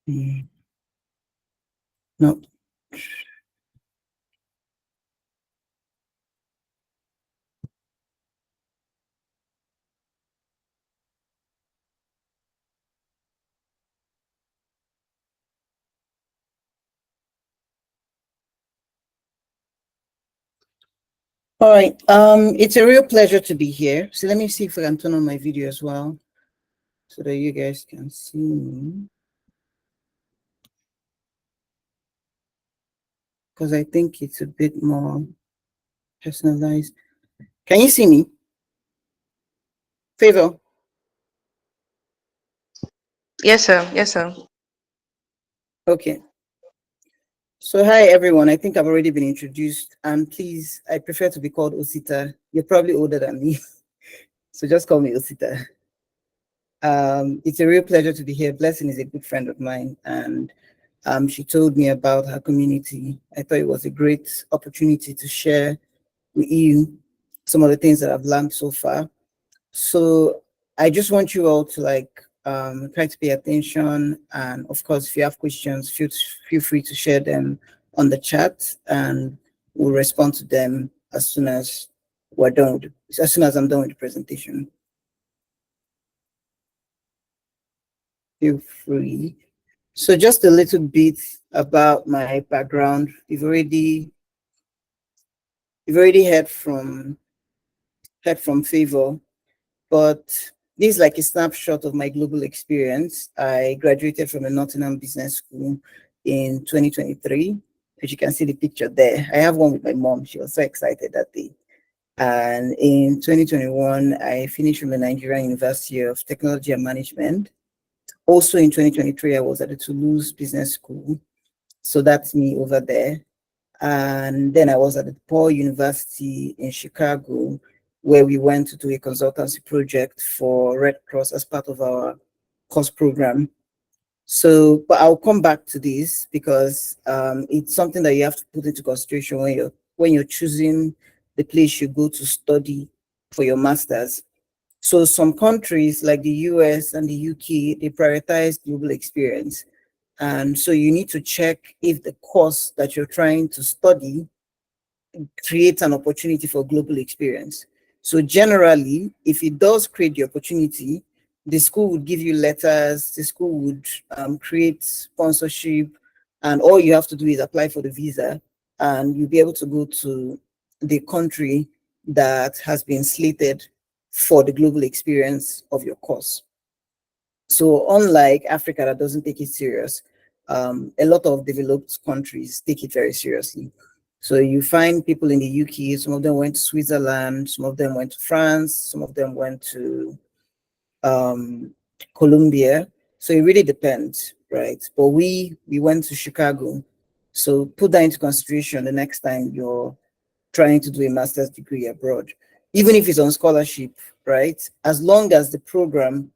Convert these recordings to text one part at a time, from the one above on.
No. All right. It's a real pleasure to be here. So let me see if I can turn on my video as well, so that you guys can see me. Because I think it's a bit more personalized. Can you see me? Favor. Yes, sir. Yes, sir. Okay. So hi everyone. I think I've already been introduced. And please, I prefer to be called Osita. You're probably older than me, so just call me Osita. It's a real pleasure to be here. Blessing is a good friend of mine, and she told me about her community. I thought it was a great opportunity to share with you some of the things that I've learned so far. So I just want you all to try to pay attention, and of course, if you have questions, feel free to share them on the chat, and we'll respond to them as soon as as soon as I'm done with the presentation. Feel free. So just a little bit about my background. You've already heard from Favor, but this is like a snapshot of my global experience. I graduated from the Nottingham Business School in 2023, as you can see the picture there. I have one with my mom. She was so excited that day. And in 2021, I finished from the Nigerian University of Technology and Management. Also in 2023, I was at the Toulouse Business School. So that's me over there. And then I was at the Paul University in Chicago, where we went to do a consultancy project for Red Cross as part of our course program. So, but I'll come back to this because it's something that you have to put into consideration when you're choosing the place you go to study for your masters. So some countries like the US and the UK, they prioritize global experience. And so you need to check if the course that you're trying to study creates an opportunity for global experience. So generally, if it does create the opportunity, the school would give you letters, the school would create sponsorship, and all you have to do is apply for the visa, and you'll be able to go to the country that has been slated for the global experience of your course. So unlike Africa that doesn't take it serious, a lot of developed countries take it very seriously. So you find people in the UK, some of them went to Switzerland, some of them went to France, some of them went to um, Colombia. So it really depends, right? But we went to Chicago. So put that into consideration the next time you're trying to do a master's degree abroad, even if it's on scholarship, right? As long as the program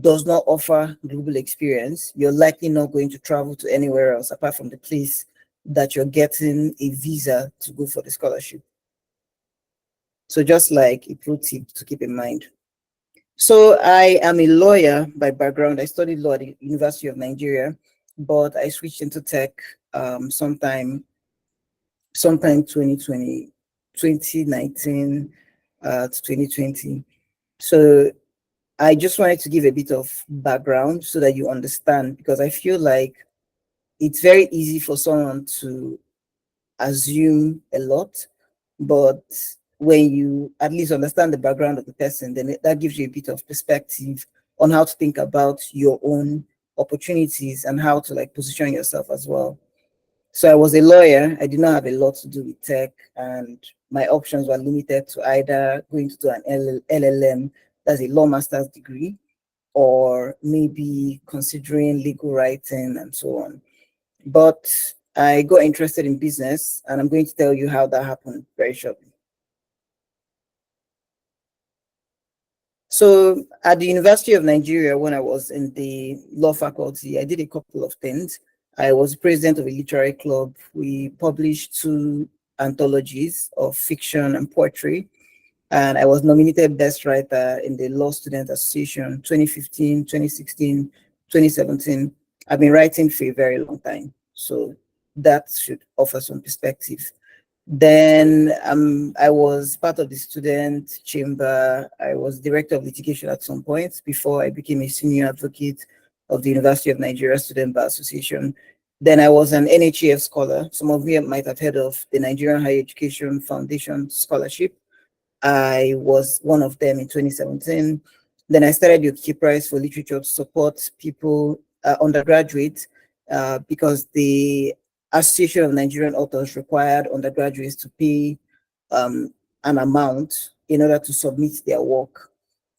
does not offer global experience, you're likely not going to travel to anywhere else apart from the place that you're getting a visa to go for the scholarship. So just like a pro tip to keep in mind. So I am a lawyer by background. I studied law at the University of Nigeria, but I switched into tech sometime 2020, 2019 to 2020. So I just wanted to give a bit of background so that you understand, because I feel like it's very easy for someone to assume a lot, but when you at least understand the background of the person, then that gives you a bit of perspective on how to think about your own opportunities and how to like position yourself as well. So I was a lawyer. I did not have a lot to do with tech, and my options were limited to either going to do an LLM, that's a law master's degree, or maybe considering legal writing and so on. But I got interested in business, and I'm going to tell you how that happened very shortly. So at the University of Nigeria, when I was in the law faculty, I did a couple of things. I was president of a literary club. We published two anthologies of fiction and poetry, and I was nominated best writer in the Law Student Association 2015, 2016, 2017. I've been writing for a very long time, so that should offer some perspective. Then I was part of the student chamber. I was director of litigation at some point before I became a senior advocate of the University of Nigeria Student Bar Association. Then I was an NHEF scholar. Some of you might have heard of the Nigerian Higher Education Foundation Scholarship. I was one of them in 2017. Then I started the Uche Prize for Literature to support people, undergraduates, because the Association of Nigerian Authors required undergraduates to pay an amount in order to submit their work.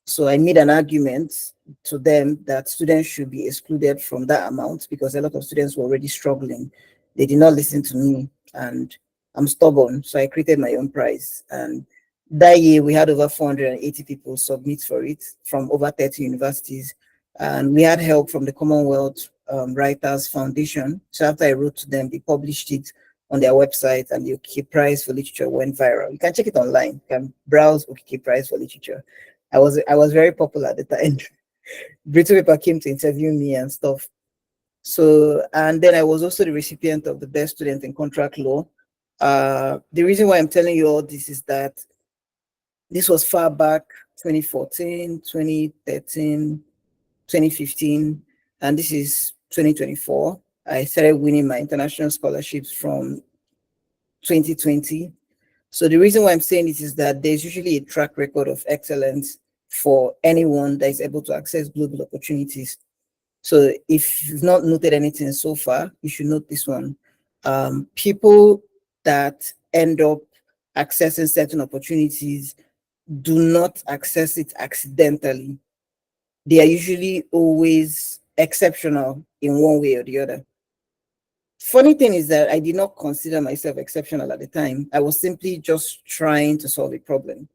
So I made an argument to them that students should be excluded from that amount because a lot of students were already struggling. They did not listen to me, and I'm stubborn, so I created my own prize. And that year, we had over 480 people submit for it from over 30 universities. And we had help from the Commonwealth Writers Foundation. So after I wrote to them, they published it on their website, and the Uche Prize for Literature went viral. You can check it online. You can browse Uche Prize for Literature. I was very popular at the time. Brito Paper came to interview me and stuff. So, and then I was also the recipient of the best student in contract law. The reason why I'm telling you all this is that this was far back, 2014, 2013, 2015, and this is 2024. I started winning my international scholarships from 2020. So the reason why I'm saying this is that there's usually a track record of excellence for anyone that is able to access global opportunities. So if you've not noted anything so far, you should note this one. People that end up accessing certain opportunities do not access it accidentally. They are usually always exceptional in one way or the other. Funny thing is that I did not consider myself exceptional at the time. I was simply just trying to solve a problem,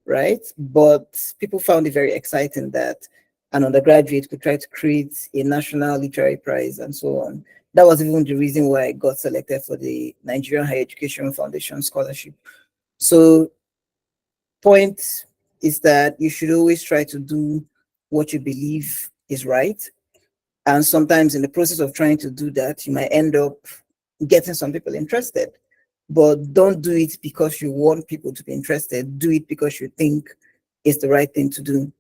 right? But people found it very exciting that an undergraduate could try to create a national literary prize and so on. That was even the reason why I got selected for the Nigerian Higher Education Foundation scholarship. So, point is that you should always try to do what you believe is right. And sometimes in the process of trying to do that, you might end up getting some people interested. But don't do it because you want people to be interested. Do it because you think it's the right thing to do.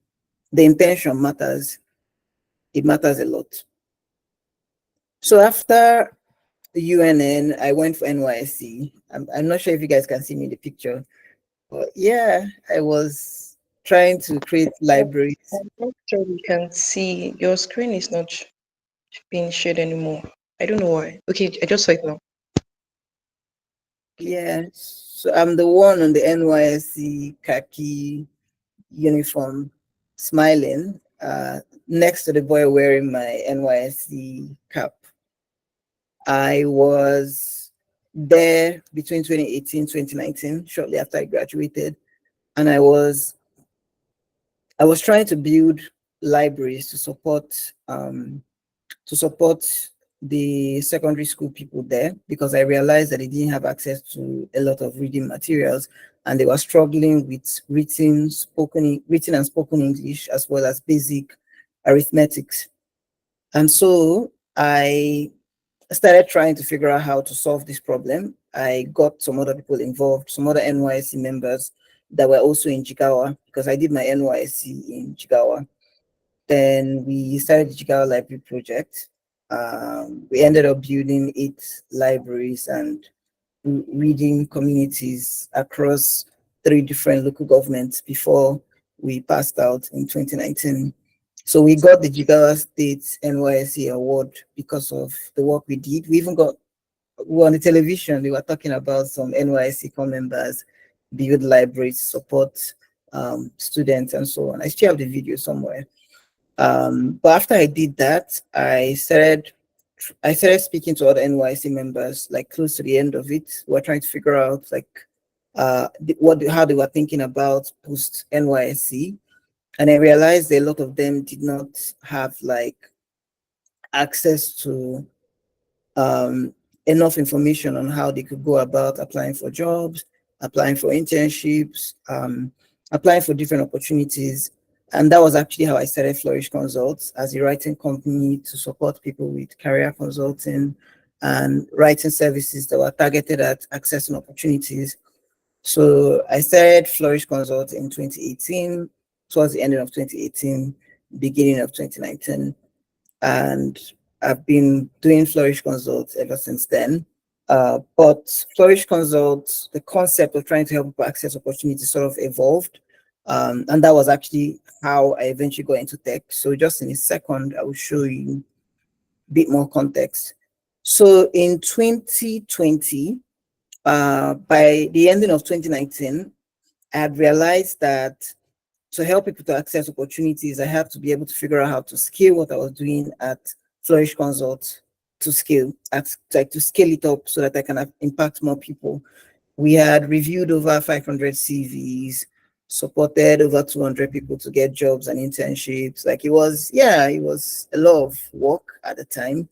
The intention matters. It matters a lot. So after the UNN, I went for NYSC. I'm not sure if you guys can see me in the picture. But yeah, I was trying to create libraries. I'm not sure you can see. Your screen is not being shared anymore. I don't know why. Okay, I just saw it now. Yeah, so I'm the one on the NYSC khaki uniform smiling next to the boy wearing my NYSC cap. I was there between 2018 2019, shortly after I graduated, and I was trying to build libraries to support the secondary school people there because I realized that they didn't have access to a lot of reading materials and they were struggling with written and spoken English as well as basic arithmetics. And so I started trying to figure out how to solve this problem. I got some other people involved, some other NYSC members that were also in Jigawa because I did my NYSC in Jigawa. Then we started the Jigawa Library Project. We ended up building 8 libraries and reading communities across 3 different local governments before we passed out in 2019. So we got the Jigawa State NYSC award because of the work we did. We were on the television, they were talking about some NYSC core members, build libraries, support students and so on. I still have the video somewhere. But after I did that, I started speaking to other NYC members, like close to the end of it. We're trying to figure out like how they were thinking about post NYC. And I realized a lot of them did not have like access to um, enough information on how they could go about applying for jobs, applying for internships, applying for different opportunities. And that was actually how I started Flourish Consults as a writing company to support people with career consulting and writing services that were targeted at accessing opportunities. So I started Flourish Consult in 2018, towards the end of 2018, beginning of 2019. And I've been doing Flourish Consult ever since then. But Flourish Consult, the concept of trying to help people access opportunities sort of evolved. And that was actually how I eventually got into tech. So just in a second, I will show you a bit more context. So in 2020, by the ending of 2019, I had realized that to help people to access opportunities, I have to be able to figure out how to scale what I was doing at Flourish Consult to scale, to scale it up so that I can impact more people. We had reviewed over 500 CVs, supported over 200 people to get jobs and internships. Like it was a lot of work at the time.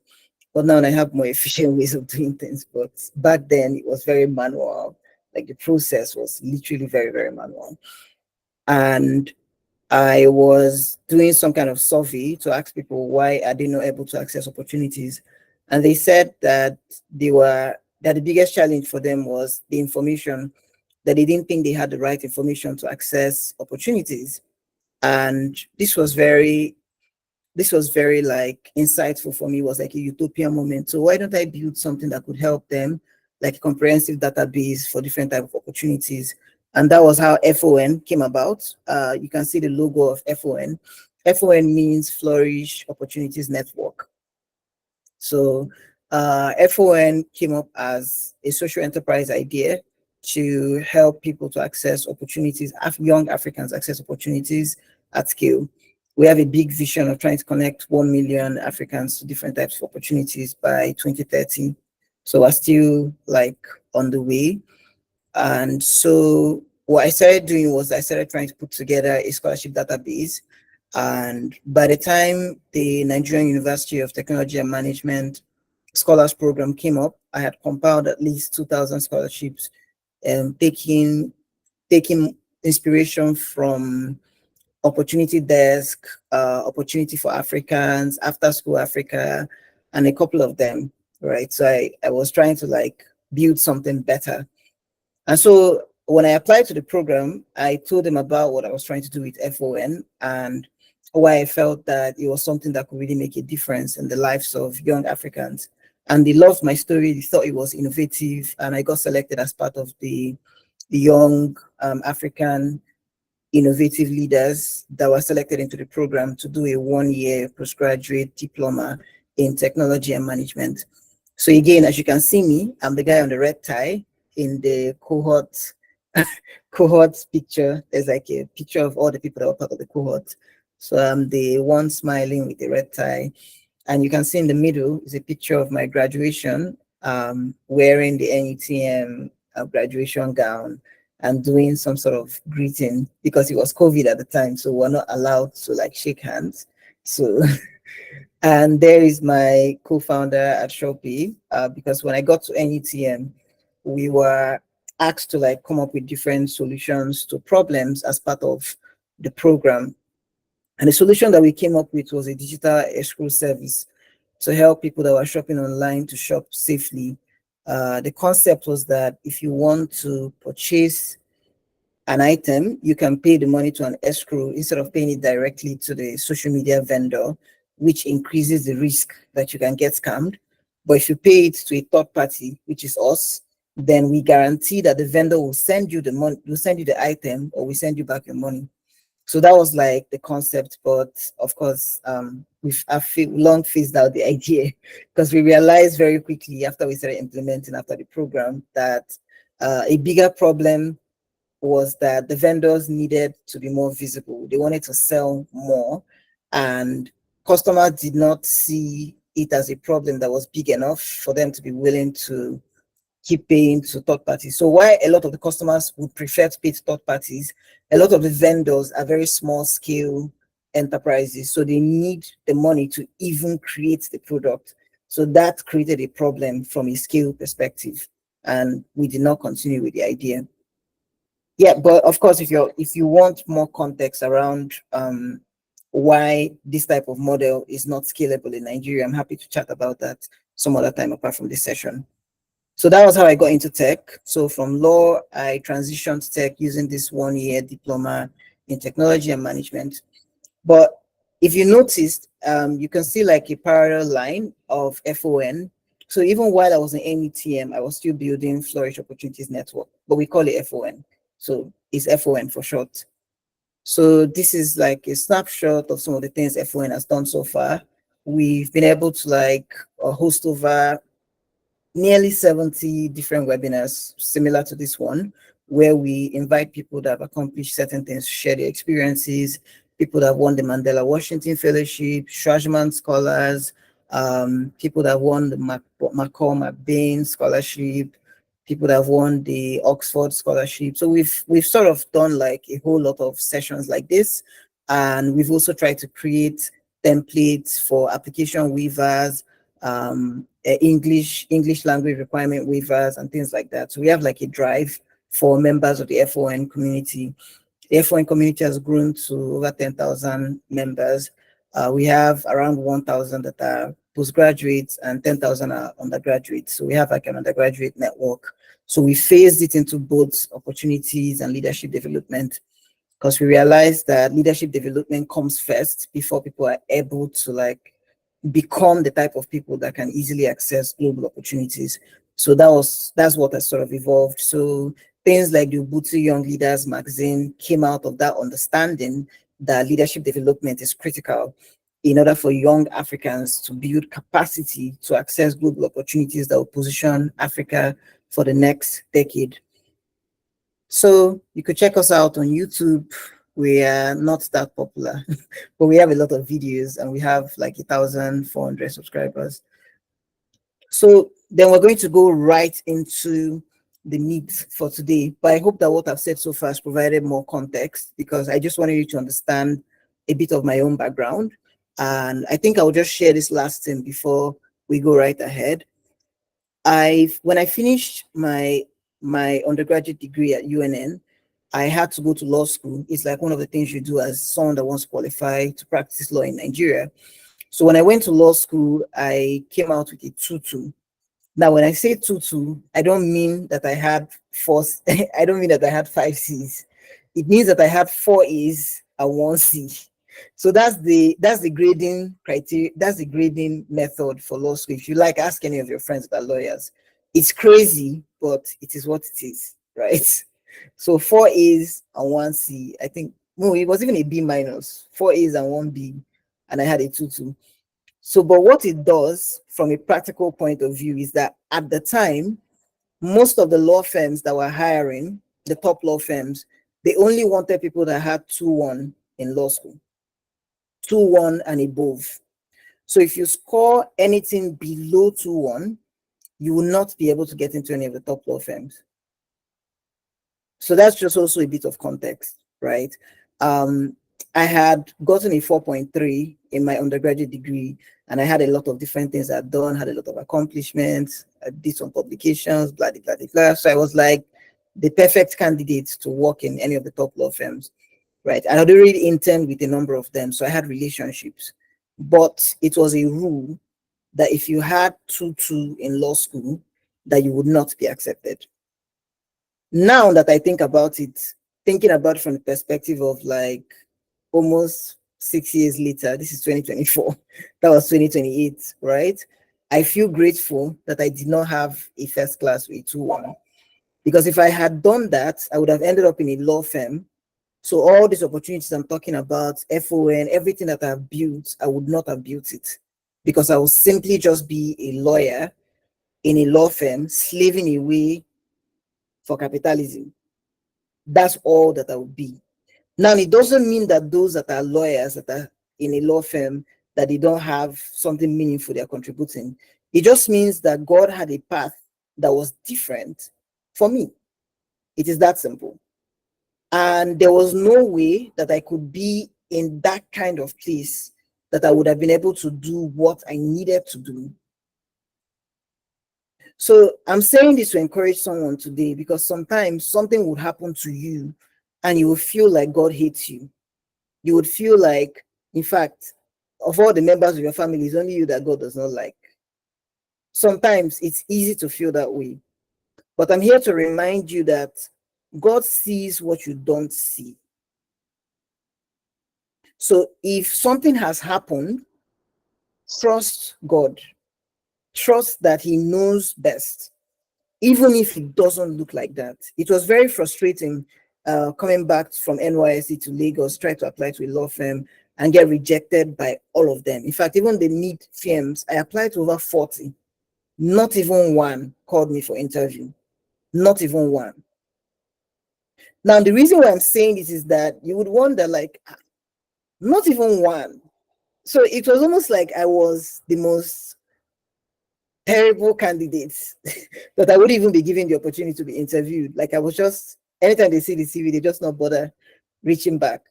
But now I have more efficient ways of doing things. But back then it was very manual. Like the process was literally very, very manual. And I was doing some kind of survey to ask people why are they not able to access opportunities. And they said that the biggest challenge for them was the information, that they didn't think they had the right information to access opportunities. And this was very like insightful for me. It was like a utopia moment. So why don't I build something that could help them, like a comprehensive database for different type of opportunities? And that was how FON came about. You can see the logo of FON. FON means Flourish Opportunities Network. So FON came up as a social enterprise idea to help people to access opportunities, young Africans access opportunities at scale. We have a big vision of trying to connect 1 million Africans to different types of opportunities by 2030. So we're still like on the way. And so what I started doing was I started trying to put together a scholarship database. And by the time the Nigerian University of Technology and Management Scholars Program came up, I had compiled at least 2,000 scholarships, taking inspiration from Opportunity Desk, Opportunity for Africans, After School Africa, and a couple of them, right? So I was trying to like build something better. And so when I applied to the program, I told them about what I was trying to do with FON and why I felt that it was something that could really make a difference in the lives of young Africans. And they loved my story. They thought it was innovative. And I got selected as part of the young African innovative leaders that were selected into the program to do a 1-year postgraduate diploma in technology and management. So again, as you can see me, I'm the guy on the red tie in the cohort picture. There's like a picture of all the people that were part of the cohort. So I'm the one smiling with the red tie. And you can see in the middle is a picture of my graduation, wearing the NUTM graduation gown and doing some sort of greeting because it was COVID at the time. So we're not allowed to like shake hands. So and there is my co-founder at Shopee, because when I got to NUTM, we were asked to like come up with different solutions to problems as part of the program. And the solution that we came up with was a digital escrow service to help people that were shopping online to shop safely. The concept was that if you want to purchase an item, you can pay the money to an escrow instead of paying it directly to the social media vendor, which increases the risk that you can get scammed. But if you pay it to a third party, which is us, then we guarantee that the vendor will send you the money, will send you the item, or we send you back your money. So that was like the concept, but of course, we've long phased out the idea because we realized very quickly after we started implementing after the program that a bigger problem was that the vendors needed to be more visible. They wanted to sell more, and customers did not see it as a problem that was big enough for them to be willing to keep paying to third parties. So why a lot of the customers would prefer to pay to third parties, a lot of the vendors are very small scale enterprises. So they need the money to even create the product. So that created a problem from a scale perspective. And we did not continue with the idea. Yeah, but of course, if you want more context around why this type of model is not scalable in Nigeria, I'm happy to chat about that some other time apart from this session. So that was how I got into tech. So from law, I transitioned to tech using this 1 year diploma in technology and management. But if you noticed, you can see like a parallel line of FON. So even while I was in NETM, I was still building Flourish Opportunities Network, but we call it FON. So it's FON for short. So this is like a snapshot of some of the things FON has done so far. We've been able to like host over nearly 70 different webinars similar to this one, where we invite people that have accomplished certain things to share their experiences, people that have won the Mandela Washington Fellowship, Schwarzman Scholars, people that have won the McCall McBain Scholarship, people that have won the Oxford Scholarship. So we've sort of done like a whole lot of sessions like this, and we've also tried to create templates for application weavers, English language requirement waivers and things like that. So we have like a drive for members of the FON community. The FON community has grown to over 10,000 members. We have around 1,000 that are postgraduates and 10,000 are undergraduates. So we have like an undergraduate network. So we phased it into both opportunities and leadership development, because we realized that leadership development comes first before people are able to like become the type of people that can easily access global opportunities. So that's what has sort of evolved. So things like the Ubuntu Young Leaders magazine came out of that understanding that leadership development is critical in order for young Africans to build capacity to access global opportunities that will position Africa for the next decade. So you could check us out on YouTube. We are not that popular, but we have a lot of videos and we have like 1,400 subscribers. So then we're going to go right into the meat for today. But I hope that what I've said so far has provided more context, because I just wanted you to understand a bit of my own background. And I think I'll just share this last thing before we go right ahead. When I finished my undergraduate degree at UNN, I had to go to law school. It's like one of the things you do as someone that wants to qualify to practice law in Nigeria. So when I went to law school, I came out with a 2-2. Now, when I say 2-2, I don't mean that I had four, I don't mean that I had 5 C's. It means that I had 4 A's and 1 C. So that's the grading criteria, that's the grading method for law school. If you like, ask any of your friends that are lawyers. It's crazy, but it is what it is, right? So 4 A's and 1 C. I think no, it was even a B minus, 4 A's and 1 B, and I had a 2-2. So, but what it does from a practical point of view is that at the time, most of the law firms that were hiring, the top law firms, they only wanted people that had 2-1 in law school, 2-1 and above. So if you score anything below 2-1, you will not be able to get into any of the top law firms. So that's just also a bit of context, right? I had gotten a 4.3 in my undergraduate degree, and I had a lot of different things I'd done, had a lot of accomplishments, I did some publications, blah, blah, blah, blah. So I was like the perfect candidate to work in any of the top law firms, right? I had already interned with a number of them, so I had relationships. But it was a rule that if you had 2-2 in law school, that you would not be accepted. Now that I think about it, thinking about it from the perspective of like almost 6 years later, this is 2024, that was 2028, right? I feel grateful that I did not have a first class with 2-1, because if I had done that, I would have ended up in a law firm. So all these opportunities I'm talking about, FON, everything that I've built, I would not have built it, because I would simply just be a lawyer in a law firm, slaving away for capitalism. That's all that I would be. Now, it doesn't mean that those that are lawyers that are in a law firm, that they don't have something meaningful they're contributing. It just means that God had a path that was different for me. It is that simple. And there was no way that I could be in that kind of place that I would have been able to do what I needed to do. So I'm saying this to encourage someone today, because sometimes something would happen to you and you will feel like God hates you. You would feel like, in fact, of all the members of your family, it's only you that God does not like. Sometimes it's easy to feel that way. But I'm here to remind you that God sees what you don't see. So if something has happened, trust God. Trust that He knows best, even if it doesn't look like that. It was very frustrating coming back from NYSC to Lagos, try to apply to a law firm and get rejected by all of them. In fact, even the mid firms, I applied to over 40. Not even one called me for interview. Not even one. Now, the reason why I'm saying this is that you would wonder, like, not even one. So it was almost like I was the most terrible candidate that I wouldn't even be given the opportunity to be interviewed. Like, I was just, anytime they see the CV, they just not bother reaching back.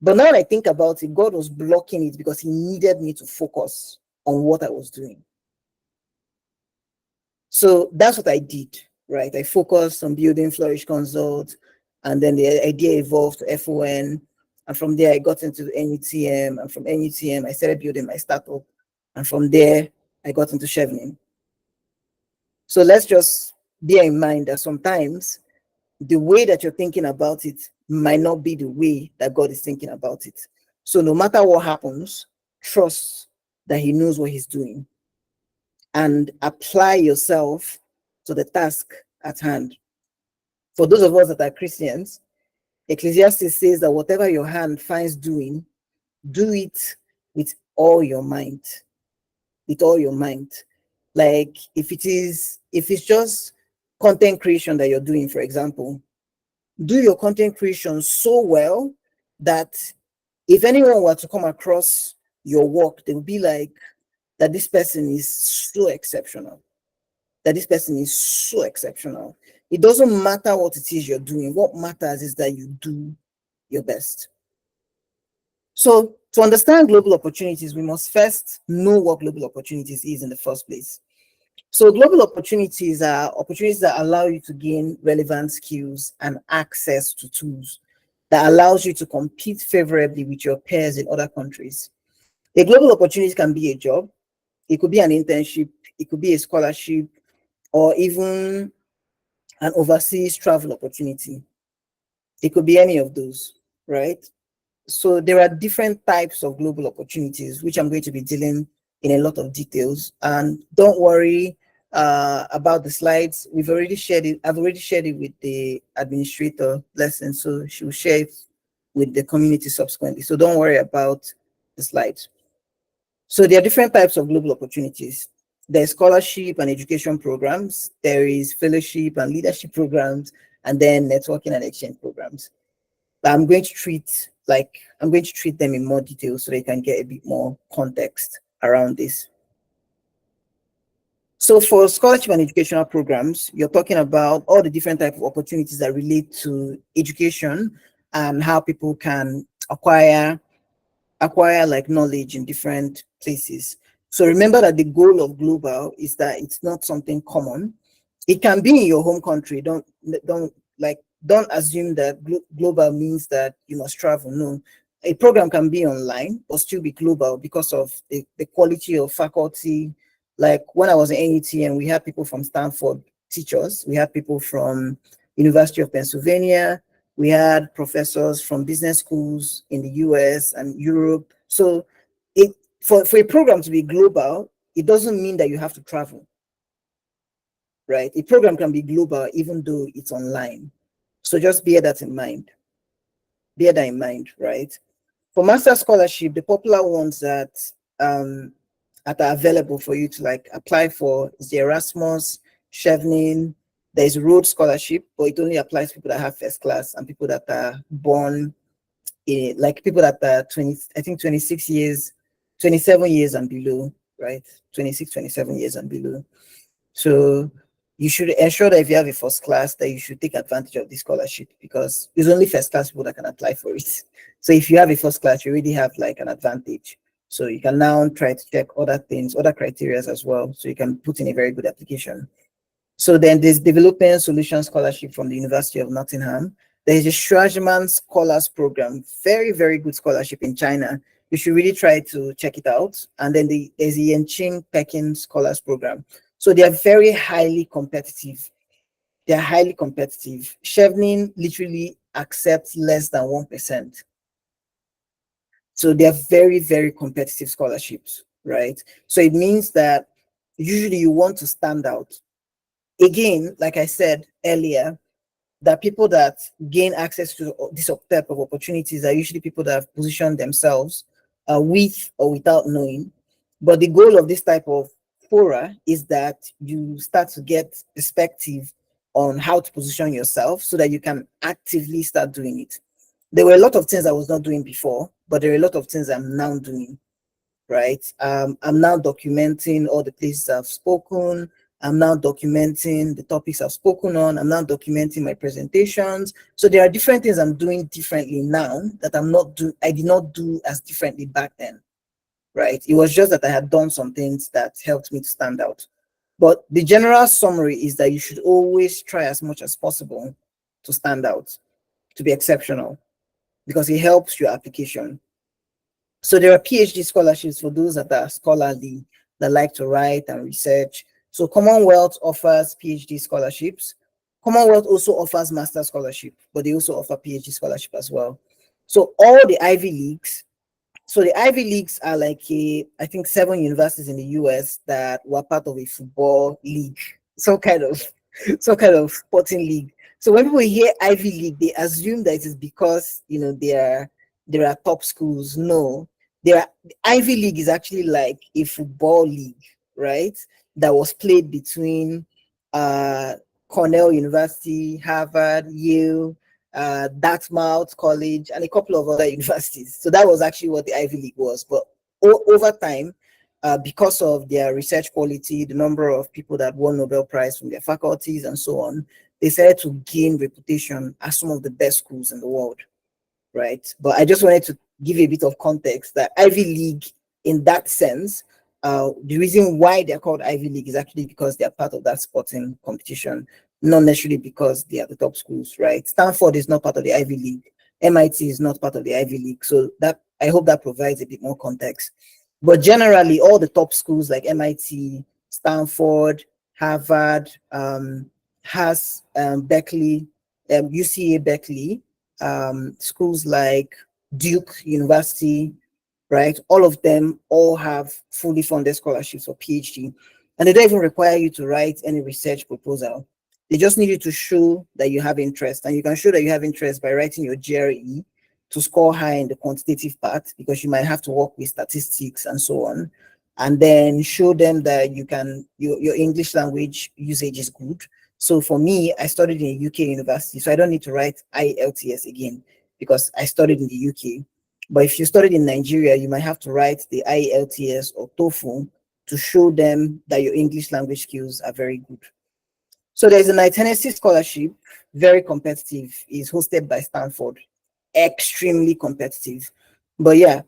But now I think about it, God was blocking it because He needed me to focus on what I was doing. So that's what I did, right? I focused on building Flourish Consult, and then the idea evolved to FON. And from there, I got into NUTM. And from NUTM, I started building my startup. And from there, I got into Chevening. So let's just bear in mind that sometimes the way that you're thinking about it might not be the way that God is thinking about it. So no matter what happens, trust that He knows what He's doing and apply yourself to the task at hand. For those of us that are Christians, Ecclesiastes says that whatever your hand finds doing, do it with all your mind. With all your mind. Like if it's just content creation that you're doing, for example, do your content creation so well that if anyone were to come across your work, they would be like, that this person is so exceptional. That this person is so exceptional. It doesn't matter what it is you're doing. What matters is that you do your best. So to understand global opportunities, we must first know what global opportunities is in the first place. So global opportunities are opportunities that allow you to gain relevant skills and access to tools that allows you to compete favorably with your peers in other countries. A global opportunity can be a job, it could be an internship, it could be a scholarship, or even an overseas travel opportunity. It could be any of those, right? So there are different types of global opportunities, which I'm going to be dealing in a lot of details. And don't worry about the slides. We've already shared it. I've already shared it with the administrator lesson, so she will share it with the community subsequently. So don't worry about the slides. So there are different types of global opportunities. There's scholarship and education programs. There is fellowship and leadership programs, and then networking and exchange programs. But I'm going to treat them in more detail so they can get a bit more context around this. So for scholarship and educational programs, you're talking about all the different types of opportunities that relate to education and how people can acquire like knowledge in different places. So remember that the goal of global is that it's not something common. It can be in your home country. Don't assume that global means that you must travel. No, a program can be online but still be global because of the quality of faculty. Like when I was in NUTM, we had people from Stanford teachers, we had people from University of Pennsylvania, we had professors from business schools in the US and Europe. So for a program to be global, it doesn't mean that you have to travel, right? A program can be global even though it's online. So just bear that in mind. Bear that in mind, right? For master scholarship, the popular ones that are available for you to like apply for is the Erasmus, Chevening. There's Rhodes Scholarship, but it only applies to people that have first class and people that are born in, like people that are 26 years, 27 years and below, right? 26, 27 years and below. So you should ensure that if you have a first class, that you should take advantage of this scholarship because it's only first class people that can apply for it. So if you have a first class, you already have like an advantage. So you can now try to check other things, other criteria as well. So you can put in a very good application So then there's Development Solution Scholarship from the University of Nottingham. There's a Schwarzman Scholars Program, very, very good scholarship in China. You should really try to check it out. And then there's the Yenqing Peking Scholars Program. So they are very highly competitive. They're highly competitive. Chevening literally accepts less than 1%. So they're very, very competitive scholarships, right? So it means that usually you want to stand out. Again, like I said earlier, that people that gain access to this type of opportunities are usually people that have positioned themselves with or without knowing. But the goal of this type of fora is that you start to get perspective on how to position yourself so that you can actively start doing it. There were a lot of things I was not doing before, but there are a lot of things I'm now doing, right? I'm now documenting all the places I've spoken. I'm now documenting the topics I've spoken on. I'm now documenting my presentations. So there are different things I'm doing differently now that I did not do as differently back then, right? It was just that I had done some things that helped me to stand out. But the general summary is that you should always try as much as possible to stand out, to be exceptional, because it helps your application. So there are PhD scholarships for those that are scholarly, that like to write and research. So Commonwealth offers PhD scholarships. Commonwealth also offers master scholarship, but they also offer PhD scholarship as well. So all the Ivy Leagues, so the Ivy Leagues are like I think 7 universities in the US that were part of a football league, some kind of sporting league. So when people hear Ivy League, they assume that it is because there are top schools. No, the Ivy League is actually like a football league, right? That was played between Cornell University, Harvard, Yale, Dartmouth College, and a couple of other universities. So that was actually what the Ivy League was. But over time, because of their research quality, the number of people that won Nobel Prize from their faculties and so on, they started to gain reputation as some of the best schools in the world, right? But I just wanted to give a bit of context that Ivy League, in that sense, the reason why they're called Ivy League is actually because they're part of that sporting competition, not necessarily because they are the top schools, right? Stanford is not part of the Ivy League. MIT is not part of the Ivy League. So that, I hope that provides a bit more context. But generally, all the top schools like MIT, Stanford, Harvard, has Berkeley, UCA Berkeley, schools like Duke University, right? All of them all have fully funded scholarships for PhD. And they don't even require you to write any research proposal. They just need you to show that you have interest. And you can show that you have interest by writing your GRE to score high in the quantitative part, because you might have to work with statistics and so on. And then show them that your English language usage is good. So for me, I studied in a UK university, so I don't need to write IELTS again because I studied in the UK. But if you studied in Nigeria, you might have to write the IELTS or TOEFL to show them that your English language skills are very good. So there's a Tennessee scholarship, very competitive, is hosted by Stanford, extremely competitive. But yeah,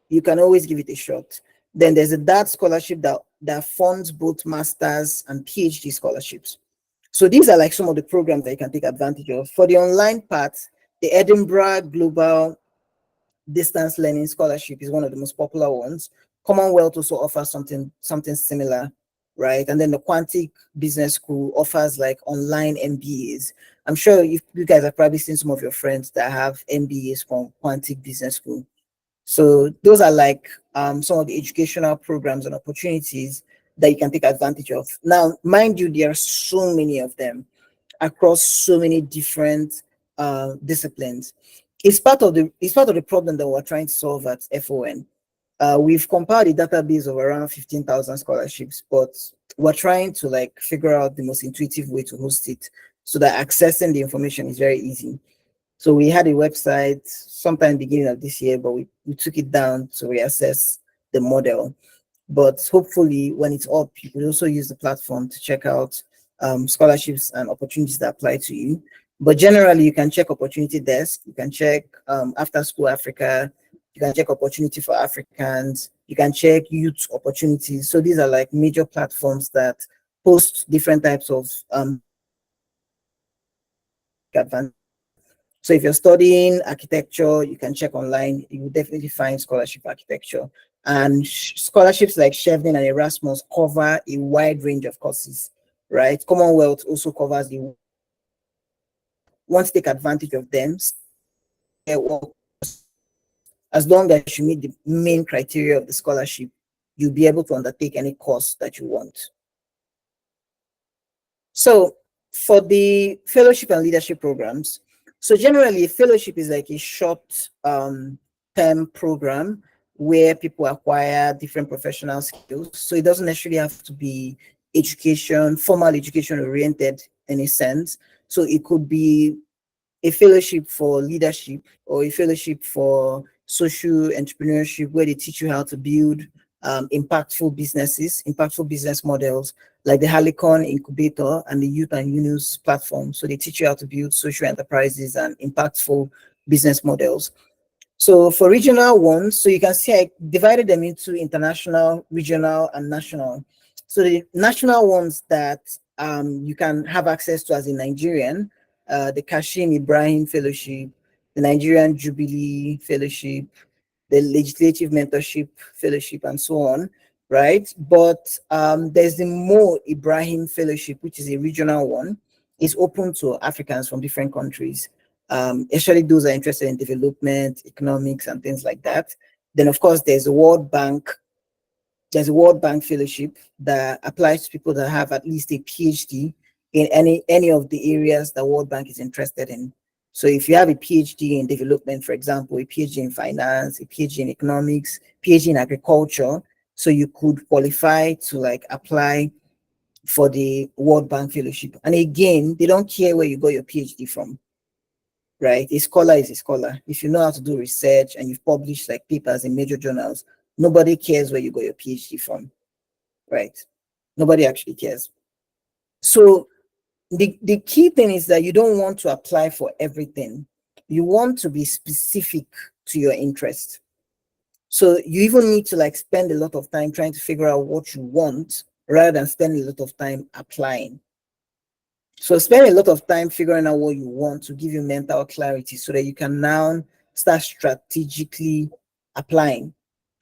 you can always give it a shot. Then there's a DART scholarship that funds both masters and PhD scholarships. So these are like some of the programs that you can take advantage of. For the online part, the Edinburgh Global Distance Learning Scholarship is one of the most popular ones. Commonwealth also offers something similar, right? And then the Quantic Business School offers like online MBAs. I'm sure you guys have probably seen some of your friends that have MBAs from Quantic Business School. So those are like some of the educational programs and opportunities that you can take advantage of. Now, mind you, there are so many of them across so many different disciplines. It's part of the problem that we're trying to solve at FON. We've compiled a database of around 15,000 scholarships, but we're trying to like figure out the most intuitive way to host it so that accessing the information is very easy. So we had a website sometime beginning of this year, but we took it down to reassess the model. But hopefully when it's up, you could also use the platform to check out scholarships and opportunities that apply to you. But generally, you can check Opportunity Desk, you can check After School Africa, you can check Opportunity for Africans, you can check Youth Opportunities. So these are like major platforms that post different types of advantage. So if you're studying architecture, you can check online. You will definitely find scholarship architecture. And scholarships like Chevening and Erasmus cover a wide range of courses, right? Commonwealth also covers the. Want to take advantage of them, as long as you meet the main criteria of the scholarship, you'll be able to undertake any course that you want. So for the fellowship and leadership programs, so generally a fellowship is like a short term program where people acquire different professional skills. So it doesn't necessarily have to be education, formal education oriented in a sense. So it could be a fellowship for leadership or a fellowship for social entrepreneurship where they teach you how to build impactful businesses, impactful business models like the Halicon Incubator and the Youth and Yunus platform. So they teach you how to build social enterprises and impactful business models. So for regional ones, so you can see I divided them into international, regional, and national. So the national ones that you can have access to as a Nigerian, the Kashim Ibrahim Fellowship, the Nigerian Jubilee Fellowship, the Legislative Mentorship Fellowship, and so on, right? But there's the Mo Ibrahim Fellowship, which is a regional one. It's open to Africans from different countries, especially those that are interested in development, economics, and things like that. Then, of course, there's a World Bank. There's a World Bank Fellowship that applies to people that have at least a PhD in any of the areas that World Bank is interested in. So if you have a PhD in development, for example, a PhD in finance, a PhD in economics, PhD in agriculture, so you could qualify to like apply for the World Bank Fellowship. And again, they don't care where you got your PhD from, right? A scholar is a scholar. If you know how to do research and you've published like papers in major journals, nobody cares where you got your PhD from, right? Nobody actually cares. So the key thing is that you don't want to apply for everything. You want to be specific to your interest. So you even need to like spend a lot of time trying to figure out what you want rather than spend a lot of time applying. So spend a lot of time figuring out what you want to give you mental clarity so that you can now start strategically applying.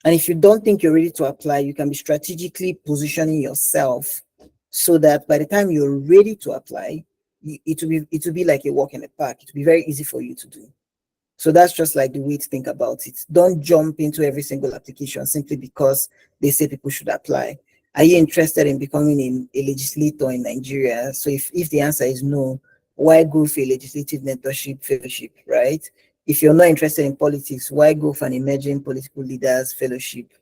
And if you don't think you're ready to apply, you can be strategically positioning yourself so that by the time you're ready to apply, it will be like a walk in the park. It will be very easy for you to do. So that's just like the way to think about it. Don't jump into every single application simply because they say people should apply. Are you interested in becoming a legislator in Nigeria? So if the answer is no, why go for a legislative mentorship fellowship, right? If you're not interested in politics, why go for an emerging political leaders fellowship?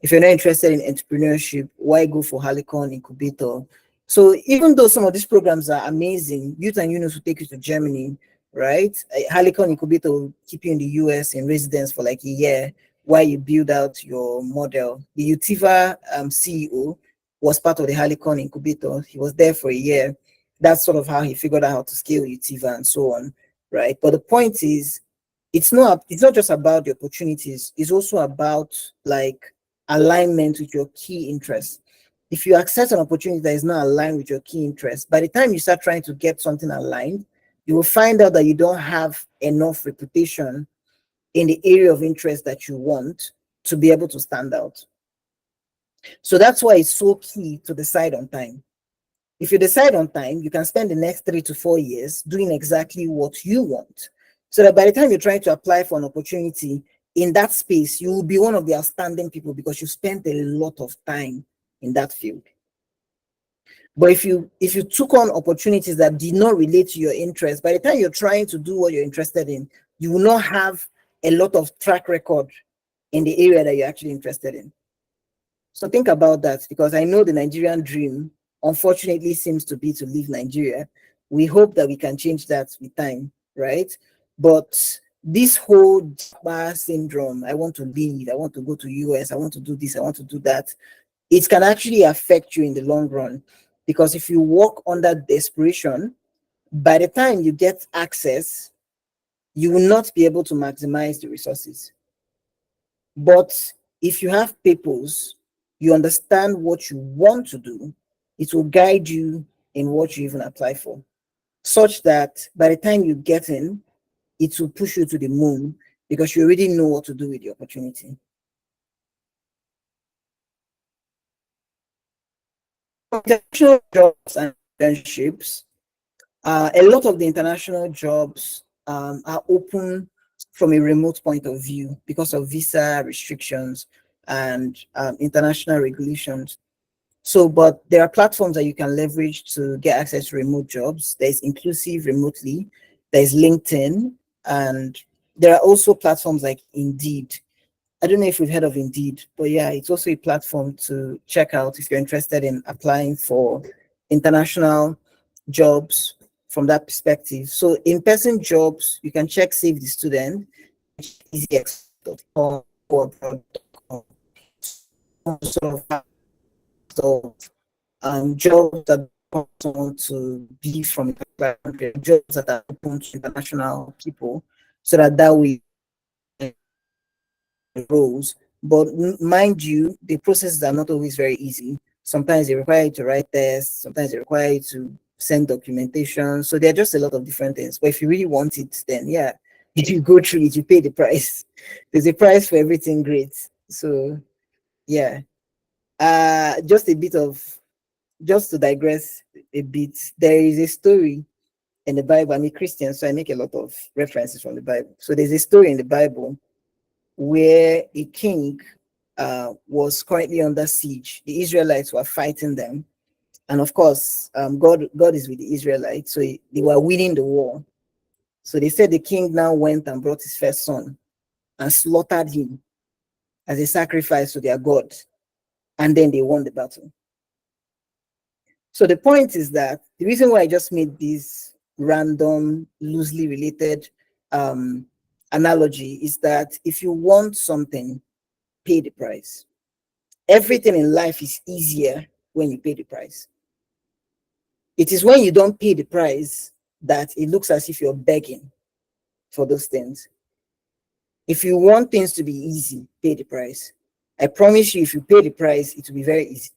If you're not interested in entrepreneurship, why go for Halicon Incubator? So even though some of these programs are amazing, Youth and Yunus will take you to Germany, right? Halicon Incubator will keep you in the US in residence for like a year while you build out your model. The Utiva CEO was part of the Halicon Incubator. He was there for a year. That's sort of how he figured out how to scale Utiva and so on, right? But the point is, it's not just about the opportunities. It's also about like alignment with your key interests. If you access an opportunity that is not aligned with your key interests, by the time you start trying to get something aligned, you will find out that you don't have enough reputation in the area of interest that you want to be able to stand out. So that's why it's so key to decide on time. If you decide on time, you can spend the next 3 to 4 years doing exactly what you want. So that by the time you're trying to apply for an opportunity in that space, you will be one of the outstanding people because you spent a lot of time in that field. But if you took on opportunities that did not relate to your interest, by the time you're trying to do what you're interested in, you will not have a lot of track record in the area that you're actually interested in. So think about that, because I know the Nigerian dream, unfortunately, seems to be to leave Nigeria. We hope that we can change that with time, right? But this whole Japa syndrome, I want to leave, I want to go to US, I want to do this, I want to do that, it can actually affect you in the long run. Because if you work under desperation, by the time you get access, you will not be able to maximize the resources. But if you have purpose, you understand what you want to do, it will guide you in what you even apply for, such that by the time you get in, it will push you to the moon because you already know what to do with the opportunity. International jobs and internships, a lot of the international jobs are open from a remote point of view because of visa restrictions and international regulations. So, but there are platforms that you can leverage to get access to remote jobs. There's Inclusive Remotely, there's LinkedIn, and there are also platforms like Indeed. I don't know if we've heard of Indeed, but yeah, it's also a platform to check out if you're interested in applying for international jobs from that perspective. So in-person jobs, you can check Save the Student, easyx.com or abroad.com. Sort of jobs that want to be from a country, jobs that are open to international people, so that way roles. But mind you, the processes are not always very easy. Sometimes they require you to write tests, sometimes they require you to send documentation. So there are just a lot of different things. But if you really want it, then yeah, if you go through it, you pay the price. There's a price for everything great. So yeah. Just a bit of just to digress a bit, there is a story in the Bible. I'm a Christian, so I make a lot of references from the Bible. So there's a story in the Bible where a king was currently under siege. The Israelites were fighting them. And of course, God is with the Israelites, so they were winning the war. So they said the king now went and brought his first son and slaughtered him as a sacrifice to their God. And then they won the battle. So the point is that the reason why I just made this random, loosely related analogy is that if you want something, pay the price. Everything in life is easier when you pay the price. It is when you don't pay the price that it looks as if you're begging for those things. If you want things to be easy, pay the price. I promise you, if you pay the price, it will be very easy.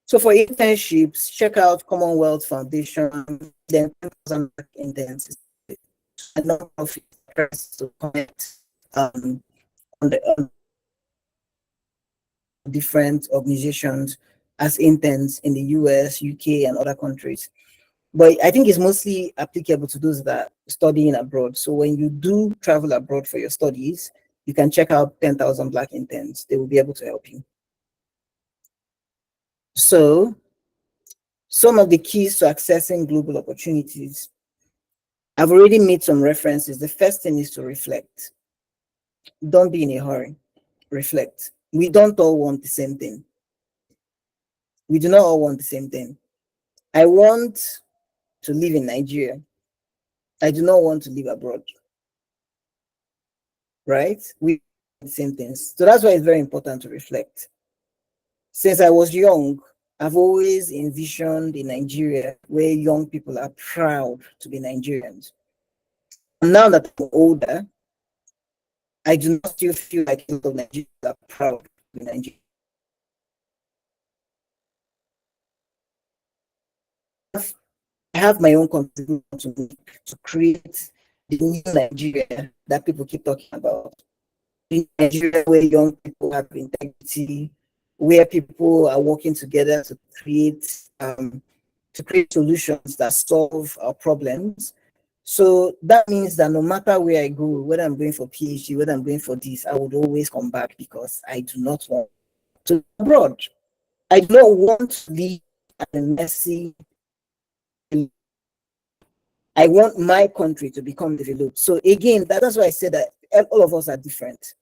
So for internships, check out Commonwealth Foundation, then 10,000 interns, a number of to comment on the different organizations as interns in the US, UK, and other countries. But I think it's mostly applicable to those that are studying abroad. So when you do travel abroad for your studies, you can check out 10,000 Black interns. They will be able to help you. So some of the keys to accessing global opportunities, I've already made some references. The first thing is to reflect. Don't be in a hurry. Reflect. We don't all want the same thing. We do not all want the same thing. I want to live in Nigeria. I do not want to live abroad. Right? We want the same things. So that's why it's very important to reflect. Since I was young, I've always envisioned a Nigeria where young people are proud to be Nigerians. And now that I'm older, I do not still feel like a lot of Nigerians are proud to be Nigerians. I have my own contribution to make to create the new Nigeria that people keep talking about. In Nigeria, where young people have integrity, where people are working together to create solutions that solve our problems. So that means that no matter where I go, whether I'm going for PhD, whether I'm going for this, I would always come back because I do not want to abroad. I do not want to live at a messy. I want my country to become developed. So again, that's why I said that all of us are different.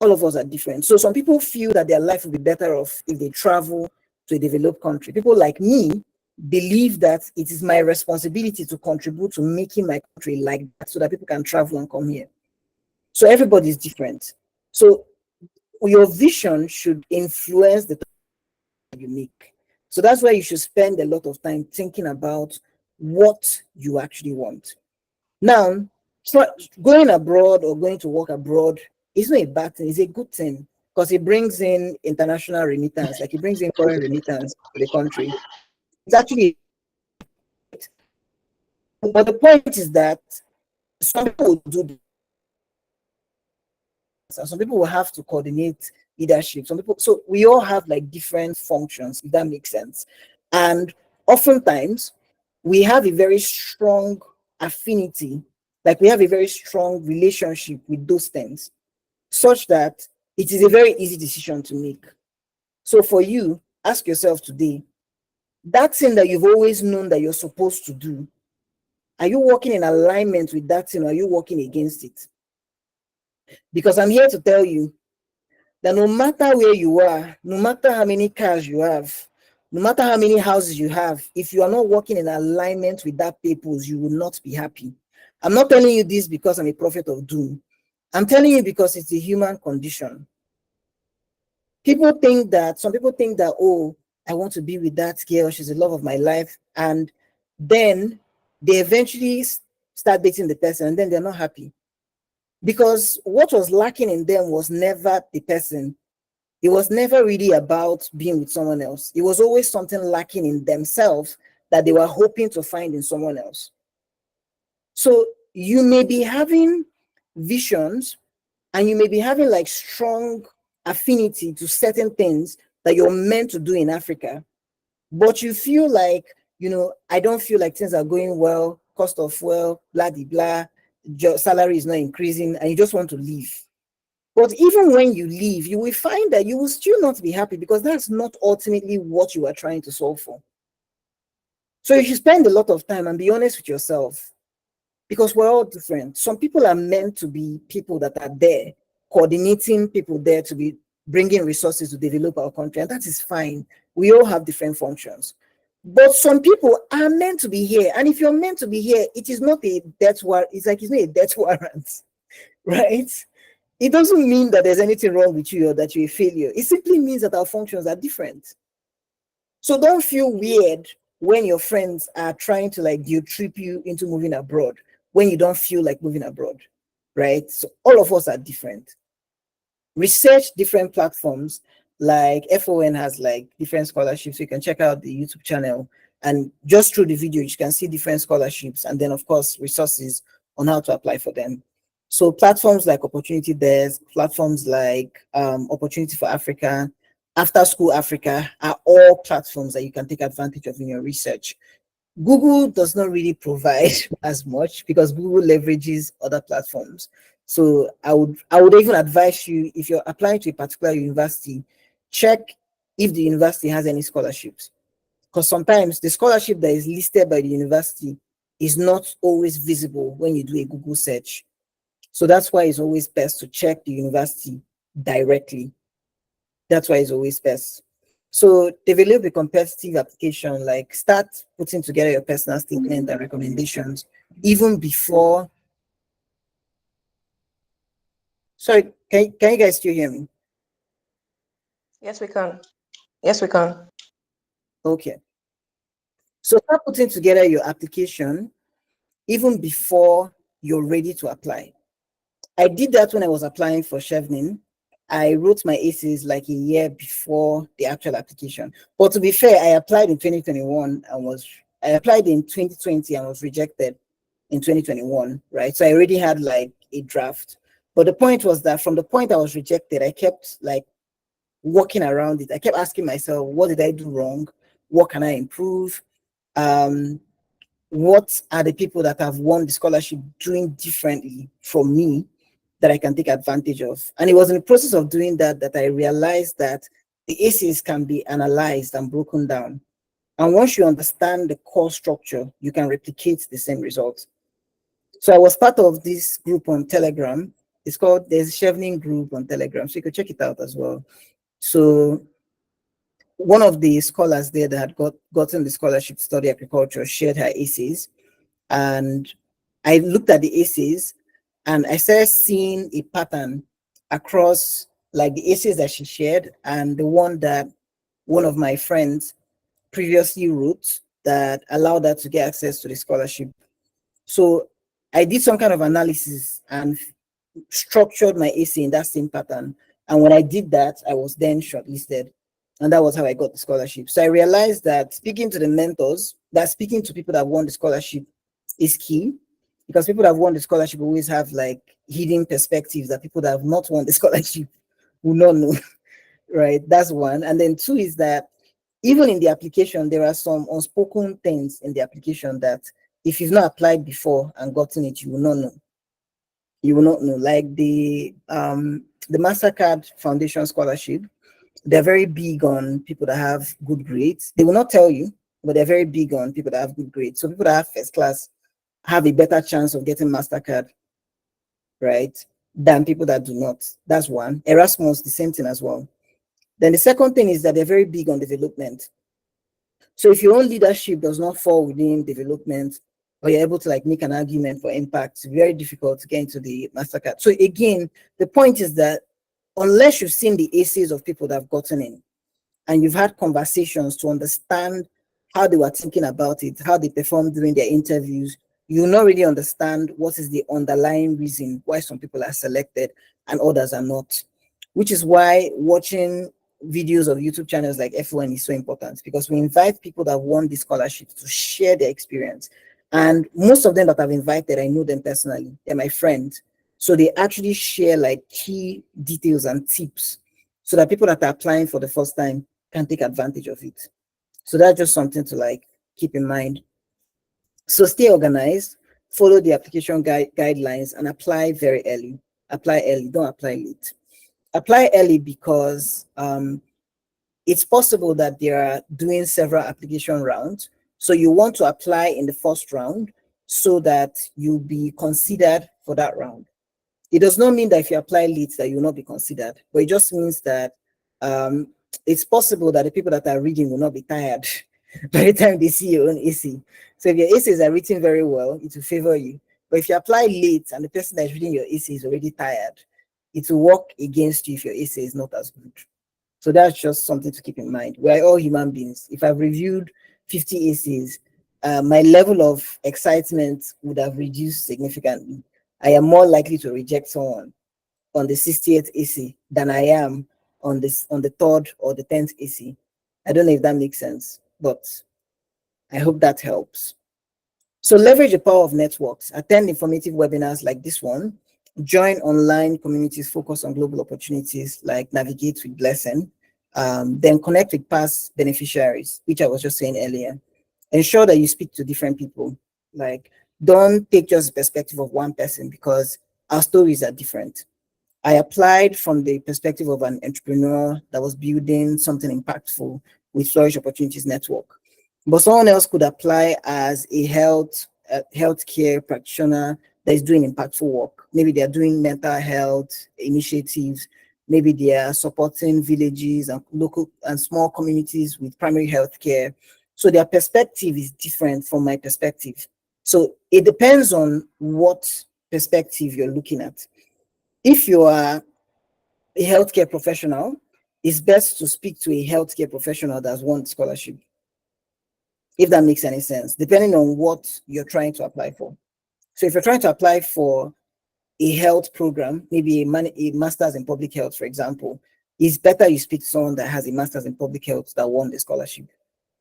All of us are different. So some people feel that their life will be better off if they travel to a developed country. People like me believe that it is my responsibility to contribute to making my country like that so that people can travel and come here. So everybody is different. So your vision should influence the you make. So that's why you should spend a lot of time thinking about what you actually want. Now, going abroad or going to work abroad is not a bad thing, it's a good thing. because it brings in international remittance, like it brings in foreign remittance to the country. It's actually, but the point is that some people will do this, and some people will have to coordinate leadership. Some people, so we all have like different functions, if that makes sense. And oftentimes we have a very strong affinity, like we have a very strong relationship with those things, such that it is a very easy decision to make. So for you, ask yourself today, that thing that you've always known that you're supposed to do, are you working in alignment with that thing, or are you working against it? Because I'm here to tell you that no matter where you are, no matter how many cars you have, no matter how many houses you have, if you are not working in alignment with that purpose, you will not be happy. I'm not telling you this because I'm a prophet of doom. I'm telling you because it's a human condition. Some people think that, oh, I want to be with that girl, she's the love of my life. And then they eventually start dating the person, and then they're not happy. Because what was lacking in them was never the person. It was never really about being with someone else. It was always something lacking in themselves that they were hoping to find in someone else. So you may be having visions, and you may be having like strong affinity to certain things that you're meant to do in Africa, but you feel like, I don't feel like things are going well, cost of fuel, blah, blah, blah, salary is not increasing, and you just want to leave. But even when you leave, you will find that you will still not be happy, because that's not ultimately what you are trying to solve for. So you should spend a lot of time and be honest with yourself, because we're all different. Some people are meant to be people that are there, coordinating people there to be bringing resources to develop our country, and that is fine. We all have different functions. But some people are meant to be here, and if you're meant to be here, it is not a death warrant. It's not a death warrant, right? It doesn't mean that there's anything wrong with you or that you're a failure. It simply means that our functions are different. So don't feel weird when your friends are trying to like guilt trip you into moving abroad when you don't feel like moving abroad, right? So all of us are different. Research different platforms, like FON has like different scholarships. So you can check out the YouTube channel, and just through the video, you can see different scholarships, and then of course resources on how to apply for them. So platforms like Opportunity Desk, platforms like Opportunity for Africa, After School Africa are all platforms that you can take advantage of in your research. Google does not really provide as much, because Google leverages other platforms. So I would even advise you, if you're applying to a particular university, check if the university has any scholarships, because sometimes the scholarship that is listed by the university is not always visible when you do a Google search. So that's why it's always best to check the university directly. That's why it's always best. So develop a competitive application, like start putting together your personal statement and recommendations even before. Sorry, can you guys still hear me? Yes, we can. Yes, we can. Okay. So start putting together your application even before you're ready to apply. I did that when I was applying for Chevening. I wrote my essays like a year before the actual application. But to be fair, I applied in 2021 and I applied in 2020 and was rejected in 2021, right? So I already had like a draft. But the point was that from the point I was rejected, I kept like working around it. I kept asking myself, what did I do wrong? What can I improve? What are the people that have won the scholarship doing differently from me that I can take advantage of? And it was in the process of doing that that I realized that the essays can be analyzed and broken down. And once you understand the core structure, you can replicate the same results. So I was part of this group on Telegram. There's a Chevening group on Telegram, so you can check it out as well. So one of the scholars there that had gotten the scholarship to study agriculture shared her essays. And I looked at the essays and I started seeing a pattern across like the essays that she shared and the one that one of my friends previously wrote that allowed her to get access to the scholarship. So I did some kind of analysis and structured my essay in that same pattern. And when I did that, I was then shortlisted. And that was how I got the scholarship. So I realized that speaking to the mentors, that speaking to people that won the scholarship is key, because people that have won the scholarship always have like hidden perspectives that people that have not won the scholarship will not know, right? That's one. And then two is that even in the application, there are some unspoken things in the application that if you've not applied before and gotten it, you will not know. You will not know. Like the MasterCard Foundation scholarship, they're very big on people that have good grades. They will not tell you, but they're very big on people that have good grades. So people that have first class have a better chance of getting MasterCard, right, than people that do not. That's one. Erasmus, the same thing as well. Then the second thing is that they're very big on development. So if your own leadership does not fall within development, or you're able to like make an argument for impact, it's very difficult to get into the MasterCard. So again, the point is that unless you've seen the essays of people that have gotten in, and you've had conversations to understand how they were thinking about it, how they performed during their interviews, you'll not really understand what is the underlying reason why some people are selected and others are not. Which is why watching videos of YouTube channels like F1 is so important, because we invite people that won the scholarship to share their experience. And most of them that I've invited, I know them personally. They're my friends. So they actually share like key details and tips so that people that are applying for the first time can take advantage of it. So that's just something to like keep in mind. So stay organized, follow the application guidelines, and apply very early. Apply early, don't apply late. Apply early because it's possible that they are doing several application rounds. So you want to apply in the first round so that you'll be considered for that round. It does not mean that if you apply late that you will not be considered, but it just means that it's possible that the people that are reading will not be tired by the time they see your own essay. So if your essays are written very well, it will favor you. But if you apply late and the person that is reading your essay is already tired, it will work against you if your essay is not as good. So that's just something to keep in mind. We're all human beings. If I've reviewed 50 essays, my level of excitement would have reduced significantly. I am more likely to reject someone on the 60th essay than I am on the third or the 10th essay. I don't know if that makes sense, but I hope that helps. So leverage the power of networks, attend informative webinars like this one, join online communities focused on global opportunities like Navigate with Blessing, then connect with past beneficiaries, which I was just saying earlier. Ensure that you speak to different people. Like, don't take just the perspective of one person because our stories are different. I applied from the perspective of an entrepreneur that was building something impactful with Flourish Opportunities Network. But someone else could apply as a healthcare practitioner that is doing impactful work. Maybe they're doing mental health initiatives. Maybe they are supporting villages and local and small communities with primary health care. So their perspective is different from my perspective. So it depends on what perspective you're looking at. If you are a healthcare professional, it's best to speak to a healthcare professional that's won the scholarship, if that makes any sense, depending on what you're trying to apply for. So if you're trying to apply for a health program, maybe a master's in public health, for example, it's better you speak to someone that has a master's in public health that won the scholarship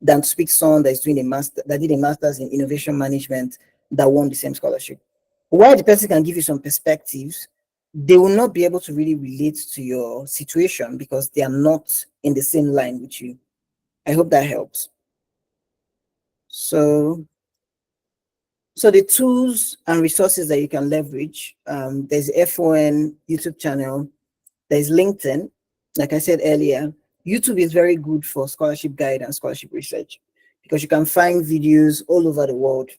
than to speak to someone that is doing that did a master's in innovation management that won the same scholarship. While the person can give you some perspectives, they will not be able to really relate to your situation because they are not in the same line with you. I hope that helps. So the tools and resources that you can leverage, there's F1 YouTube channel, there's LinkedIn. Like I said earlier, YouTube is very good for scholarship guide and scholarship research because you can find videos all over the world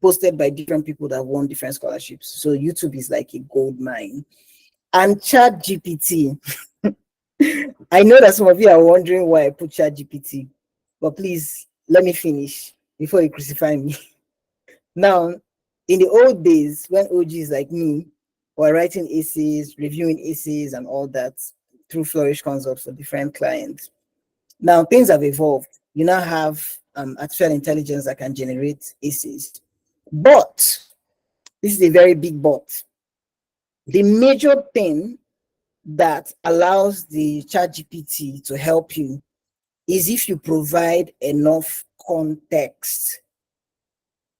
posted by different people that won different scholarships. So YouTube is like a gold mine. And Chat GPT. I know that some of you are wondering why I put Chat GPT, but please let me finish before you crucify me. Now, in the old days, when OGs like me were writing essays, reviewing essays, and all that through Flourish Consult for different clients, now things have evolved. You now have artificial intelligence that can generate essays. But this is a very big but. The major thing that allows the ChatGPT to help you is if you provide enough context.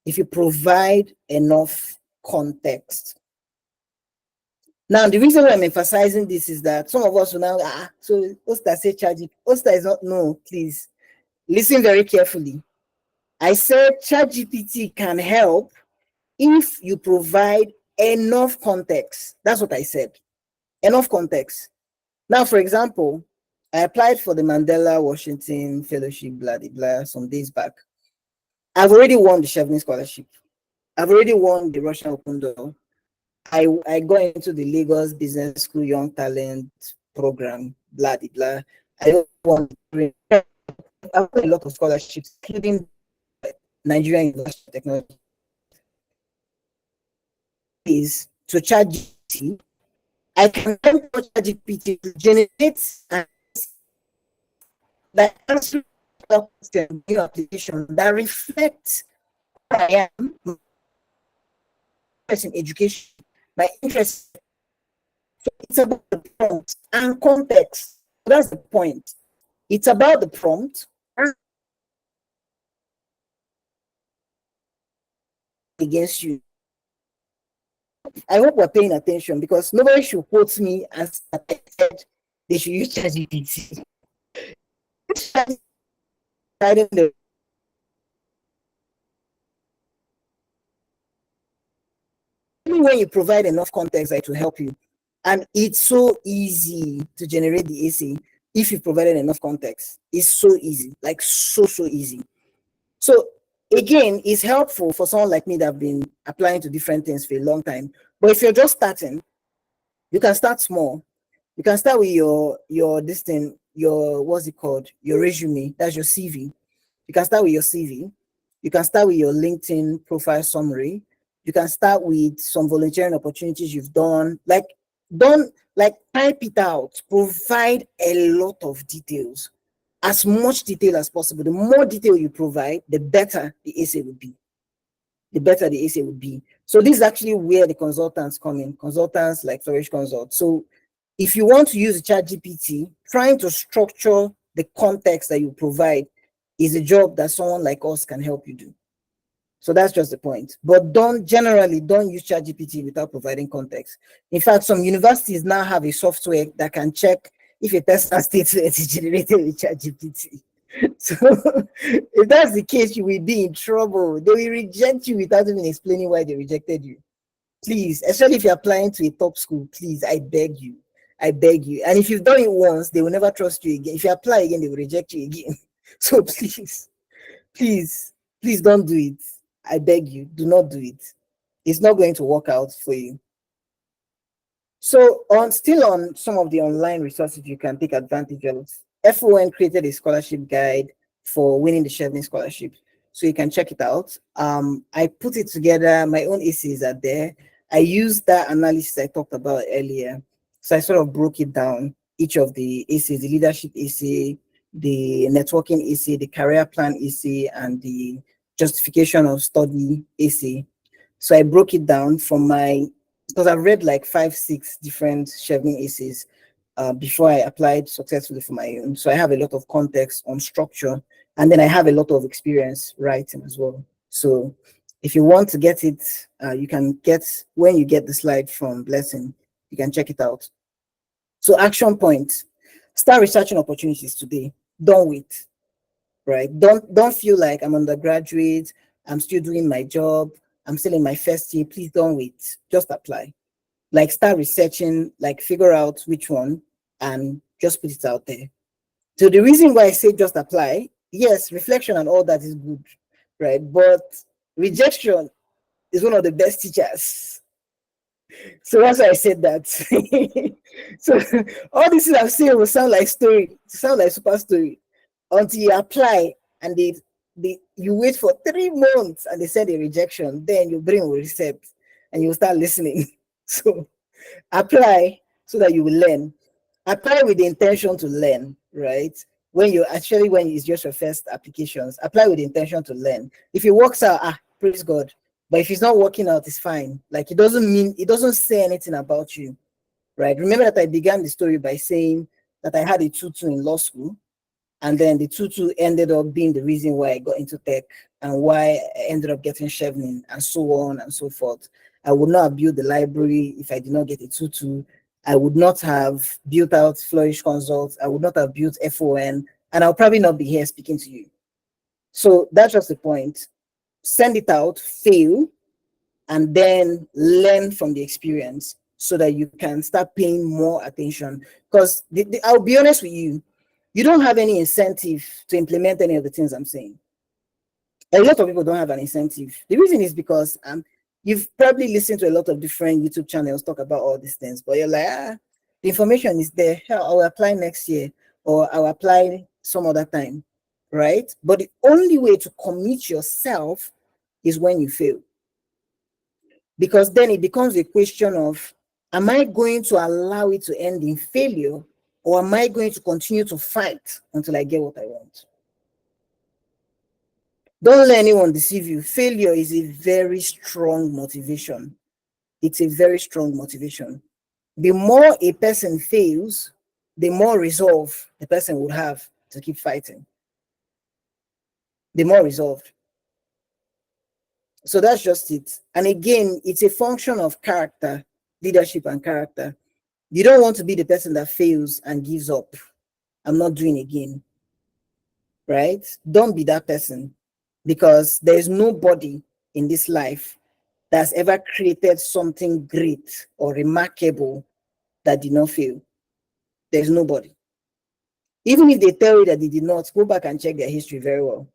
If you provide enough context. Now, the reason why I'm emphasizing this is that some of us will now, so Osita say ChatGPT. Osita is not, no, please. Listen very carefully. I said ChatGPT can help if you provide enough context. That's what I said. Enough context. Now, for example, I applied for the Mandela Washington Fellowship, blah, blah, blah, some days back. I've already won the Chevening scholarship. I've already won the Russian Open Door. I got into the Lagos Business School Young Talent program, blah, blah, blah. I won a lot of scholarships, including Nigerian University of Technology. Is to ChatGPT. I can tell ChatGPT to generate that answer question your application that reflects who I am, my interest in education, my interest. So it's about the prompt and context. That's the point. It's about the prompt against you. I hope we're paying attention because nobody should quote me and said they should use ChatGPT. When you provide enough context, it will help you. And it's so easy to generate the essay if you provided enough context. It's so easy, like so easy. So again, it's helpful for someone like me that have been applying to different things for a long time. But if you're just starting, you can start small. You can start with your this thing, your what's it called? Your resume. That's your CV. You can start with your CV. You can start with your LinkedIn profile summary. You can start with some volunteering opportunities you've done. Like type it out. Provide a lot of details, as much detail as possible. The more detail you provide, the better the essay would be. The better the essay would be. So this is actually where the consultants come in. Consultants like Flourish Consult. So if you want to use ChatGPT, trying to structure the context that you provide is a job that someone like us can help you do. So that's just the point. But don't use ChatGPT without providing context. In fact, some universities now have a software that can check if a personal statement is generated with ChatGPT. So if that's the case, you will be in trouble. They will reject you without even explaining why they rejected you. Please, especially if you're applying to a top school, please, I beg you. I beg you. And if you've done it once, they will never trust you again. If you apply again, they will reject you again. So please don't do it. I beg you, do not do it. It's not going to work out for you. So still on some of the online resources you can take advantage of. FON created a scholarship guide for winning the Chevening scholarship. So you can check it out. I put it together, my own essays are there. I used that analysis I talked about earlier. So I sort of broke it down, each of the essays, the leadership essay, the networking essay, the career plan essay, and the justification of study essay. So I broke it down because I've read like 5-6 different Chevening essays before I applied successfully for my own. So I have a lot of context on structure, and then I have a lot of experience writing as well. So if you want to get it, you can when you get the slide from Blessing, you can check it out. So action point, start researching opportunities today. Don't wait, right? Don't feel like I'm undergraduate, I'm still doing my job, I'm still in my first year. Please don't wait, just apply. Like start researching, like figure out which one and just put it out there. So the reason why I say just apply, yes, reflection and all that is good, right? But rejection is one of the best teachers. So that's why I said that. So all this I've said will sound like super story until you apply and you wait for 3 months and they send a rejection, then your brain will reset and you'll start listening. So apply so that you will learn. Apply with the intention to learn, right? When it's just your first applications, apply with the intention to learn. If it works out, praise God. But if it's not working out, it's fine. Like it doesn't say anything about you, right? Remember that I began the story by saying that I had a 2-2 in law school, and then the 2-2 ended up being the reason why I got into tech and why I ended up getting Chevening and so on and so forth. I would not have built the library if I did not get a 2-2. I would not have built out Flourish Consult. I would not have built FON, and I'll probably not be here speaking to you. So that's just the point. Send it out, fail, and then learn from the experience so that you can start paying more attention. Because I'll be honest with you, you don't have any incentive to implement any of the things I'm saying. A lot of people don't have an incentive. The reason is because you've probably listened to a lot of different YouTube channels talk about all these things, but you're like, the information is there. Hell, I'll apply next year, or I'll apply some other time, right? But the only way to commit yourself is when you fail. Because then it becomes a question of, am I going to allow it to end in failure, or am I going to continue to fight until I get what I want? Don't let anyone deceive you. Failure is a very strong motivation. It's a very strong motivation. The more a person fails, the more resolve the person would have to keep fighting. The more resolved. So that's just it. And again, it's a function of character, leadership and character. You don't want to be the person that fails and gives up. I'm not doing again, right? Don't be that person, because there's nobody in this life that's ever created something great or remarkable that did not fail. There's nobody. Even if they tell you that they did not, go back and check their history very well.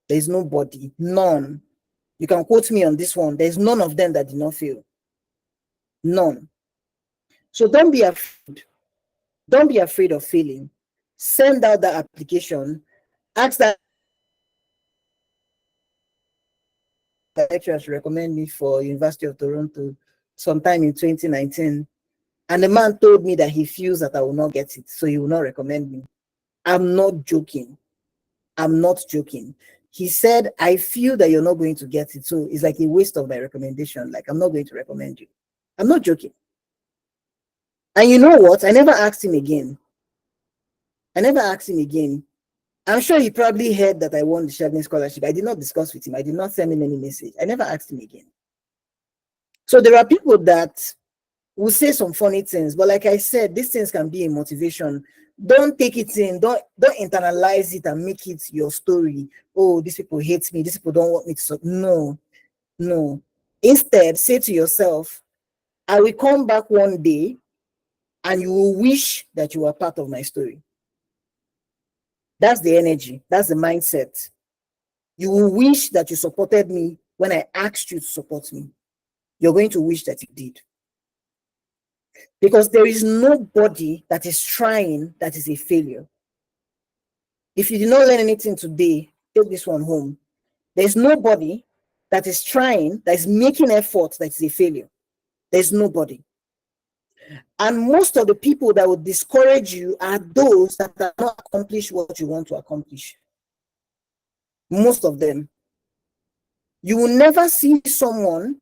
There's nobody, none. You can quote me on this one. There's none of them that did not fail. None. So don't be afraid. Don't be afraid of failing. Send out that application. Ask that lecturer to recommend me for University of Toronto sometime in 2019. And the man told me that he feels that I will not get it, so he will not recommend me. I'm not joking. I'm not joking. He said, I feel that you're not going to get it, so it's like a waste of my recommendation. Like, I'm not going to recommend you. I'm not joking. And you know what? I never asked him again. I never asked him again. I'm sure he probably heard that I won the Chevening scholarship. I did not discuss with him. I did not send him any message. I never asked him again. So there are people that will say some funny things, but like I said, these things can be a motivation. Don't take it in. Don't internalize it and make it your story. Oh, these people hate me. These people don't want me to. No, no. Instead, say to yourself, I will come back one day and you will wish that you were part of my story. That's the energy. That's the mindset. You will wish that you supported me when I asked you to support me. You're going to wish that you did. Because there is nobody that is trying that is a failure. If you did not learn anything today, take this one home. There's nobody that is trying, that is making effort, that is a failure. There's nobody. And most of the people that would discourage you are those that have not accomplished what you want to accomplish. Most of them. You will never see someone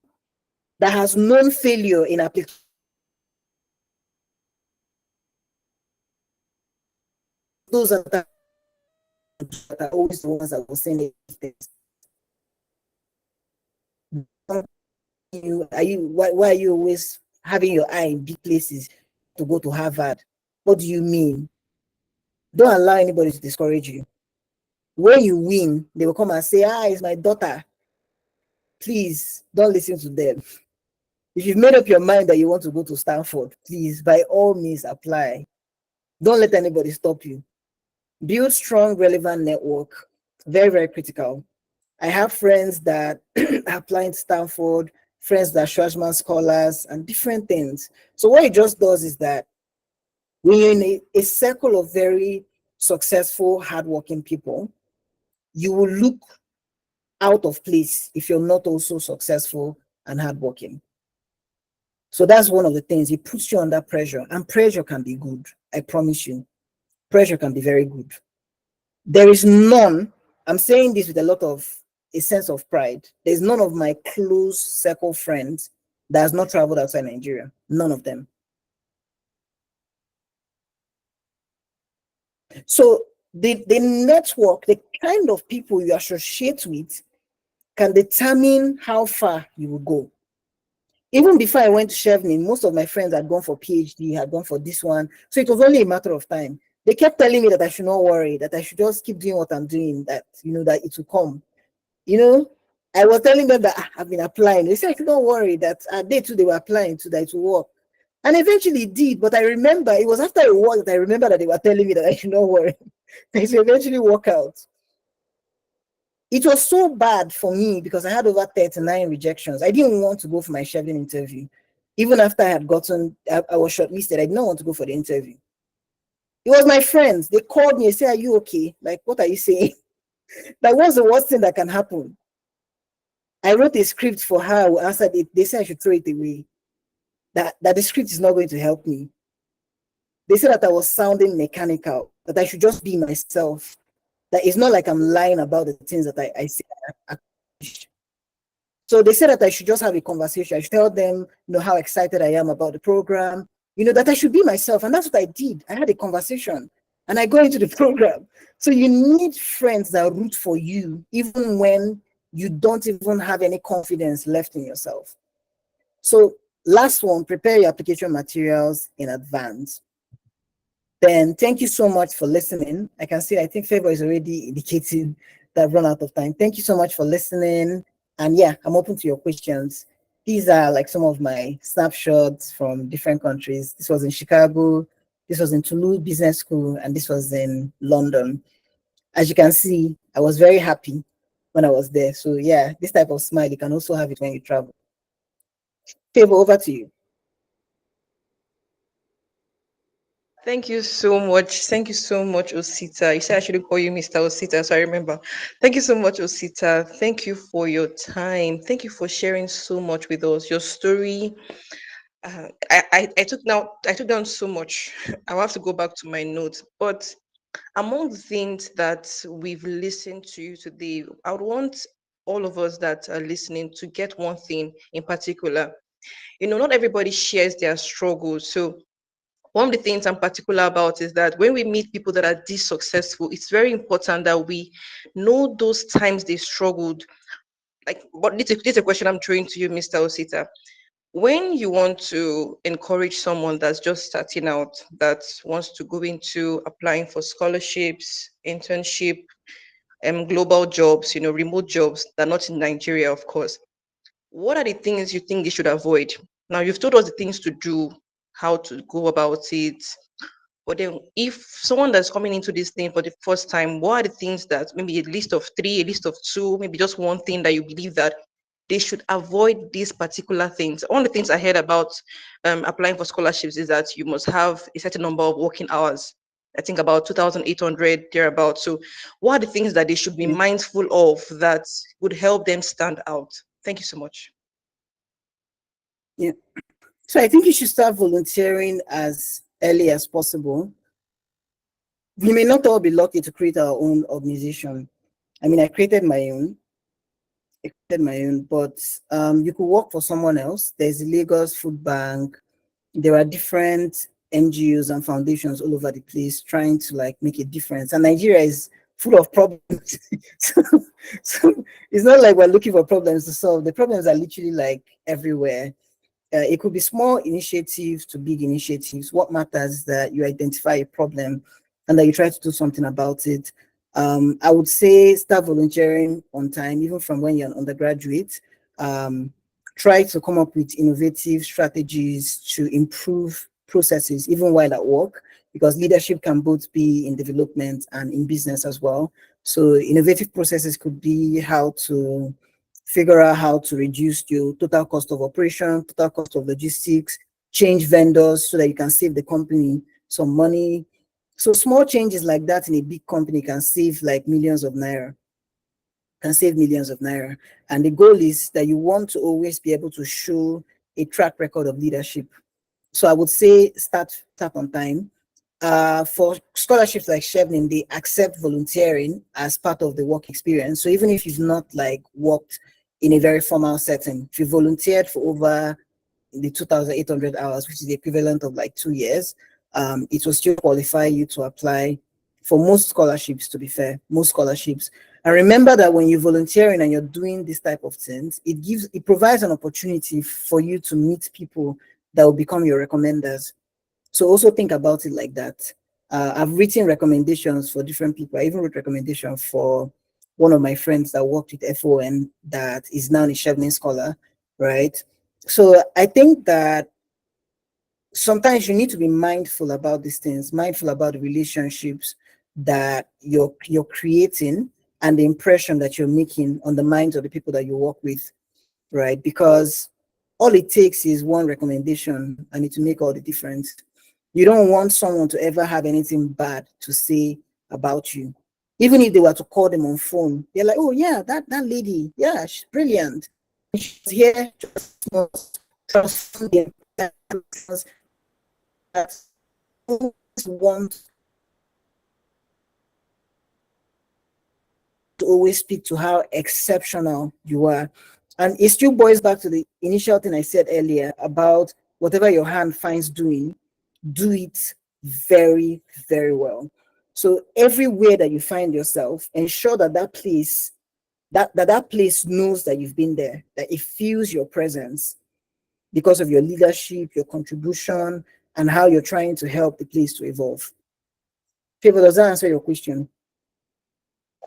that has known failure in application. Those that are always the ones that will say negative things. Why are you always having your eye in big places to go to Harvard? What do you mean? Don't allow anybody to discourage you. When you win, they will come and say, it's my daughter. Please don't listen to them. If you've made up your mind that you want to go to Stanford, please, by all means, apply. Don't let anybody stop you. Build strong, relevant network. Very, very critical. I have friends that are applying to Stanford, friends that are Schwarzman scholars, and different things. So what it just does is that when you're in a circle of very successful, hardworking people, you will look out of place if you're not also successful and hardworking. So that's one of the things. It puts you under pressure, and pressure can be good. I promise you. Pressure can be very good. There is none, I'm saying this with a sense of pride. There's none of my close circle friends that has not traveled outside Nigeria. None of them. So the network, the kind of people you associate with can determine how far you will go. Even before I went to Chevening, most of my friends had gone for PhD, had gone for this one. So it was only a matter of time. They kept telling me that I should not worry, that I should just keep doing what I'm doing, that, that it will come. I was telling them that I've been applying. They said I should not worry, that they too, they were applying to that it will work. And eventually it did, but I remember, it was after a while that I remember that they were telling me that I should not worry. It will eventually work out. It was so bad for me because I had over 39 rejections. I didn't want to go for my Chevening interview. Even after I was shortlisted, I did not want to go for the interview. It was my friends. They called me and said, "Are you okay? Like, what are you saying? Like, what's the worst thing that can happen?" I wrote a script for her. I answered it. They said I should throw it away. That the script is not going to help me. They said that I was sounding mechanical, that I should just be myself. That it's not like I'm lying about the things that I say. So they said that I should just have a conversation. I should tell them, how excited I am about the program, that I should be myself. And that's what I did. I had a conversation and I go into the program. So you need friends that root for you, even when you don't even have any confidence left in yourself. So last one, prepare your application materials in advance. Then thank you so much for listening. I can see, I think Favor is already indicating that I've run out of time. Thank you so much for listening. And yeah, I'm open to your questions. These are like some of my snapshots from different countries. This was in Chicago, this was in Toulouse Business School, and this was in London. As you can see, I was very happy when I was there. So yeah, this type of smile, you can also have it when you travel. Favor, over to you. Thank you so much. Thank you so much, Osita. You said I should call you Mr. Osita, so I remember. Thank you so much, Osita. Thank you for your time. Thank you for sharing so much with us. Your story. I took down so much. I'll have to go back to my notes. But among the things that we've listened to today, I would want all of us that are listening to get one thing in particular. Not everybody shares their struggles. So one of the things I'm particular about is that when we meet people that are this successful, it's very important that we know those times they struggled. Like, but this is a question I'm throwing to you, Mr. Osita. When you want to encourage someone that's just starting out, that wants to go into applying for scholarships, internship, global jobs, remote jobs, that are not in Nigeria, of course, what are the things you think they should avoid? Now, you've told us the things to do, how to go about it, but then if someone that's coming into this thing for the first time, what are the things that maybe a list of three, a list of two, maybe just one thing that you believe that they should avoid these particular things? One of the things I heard about applying for scholarships is that you must have a certain number of working hours. I think about 2,800 thereabouts. So, what are the things that they should be mindful of that would help them stand out? Thank you so much. Yeah. So I think you should start volunteering as early as possible. We may not all be lucky to create our own organization. I mean, I created my own, but you could work for someone else. There's the Lagos Food Bank. There are different NGOs and foundations all over the place trying to like make a difference. And Nigeria is full of problems. so it's not like we're looking for problems to solve. The problems are literally like everywhere. It could be small initiatives to big initiatives. What matters is that you identify a problem and that you try to do something about it. I would say start volunteering on time, even from when you're an undergraduate. Try to come up with innovative strategies to improve processes, even while at work, because leadership can both be in development and in business as well. So innovative processes could be how to figure out how to reduce your total cost of operation, total cost of logistics, change vendors so that you can save the company some money. So small changes like that in a big company can save like millions of naira, And the goal is that you want to always be able to show a track record of leadership. So I would say start on time. For scholarships like Chevening, they accept volunteering as part of the work experience. So even if you've not like worked in a very formal setting, if you volunteered for over the 2,800 hours, which is the equivalent of like 2 years, it will still qualify you to apply for most scholarships, to be fair, most scholarships. And remember that when you're volunteering and you're doing this type of things, it provides an opportunity for you to meet people that will become your recommenders. So also think about it like that. I've written recommendations for different people. I even wrote recommendation for one of my friends that worked with FON that is now a Chevening scholar, right? So I think that sometimes you need to be mindful about these things, mindful about the relationships that you're creating and the impression that you're making on the minds of the people that you work with, right? Because all it takes is one recommendation and it will make all the difference. You don't want someone to ever have anything bad to say about you. Even if they were to call them on phone, they're like, oh yeah, that lady, yeah, she's brilliant. She's here just transform that always want to always speak to how exceptional you are. And it still boils back to the initial thing I said earlier about whatever your hand finds doing, do it very, very well. So everywhere that you find yourself, ensure that that place, that place knows that you've been there, that it feels your presence because of your leadership, your contribution, and how you're trying to help the place to evolve. Favor, does that answer your question?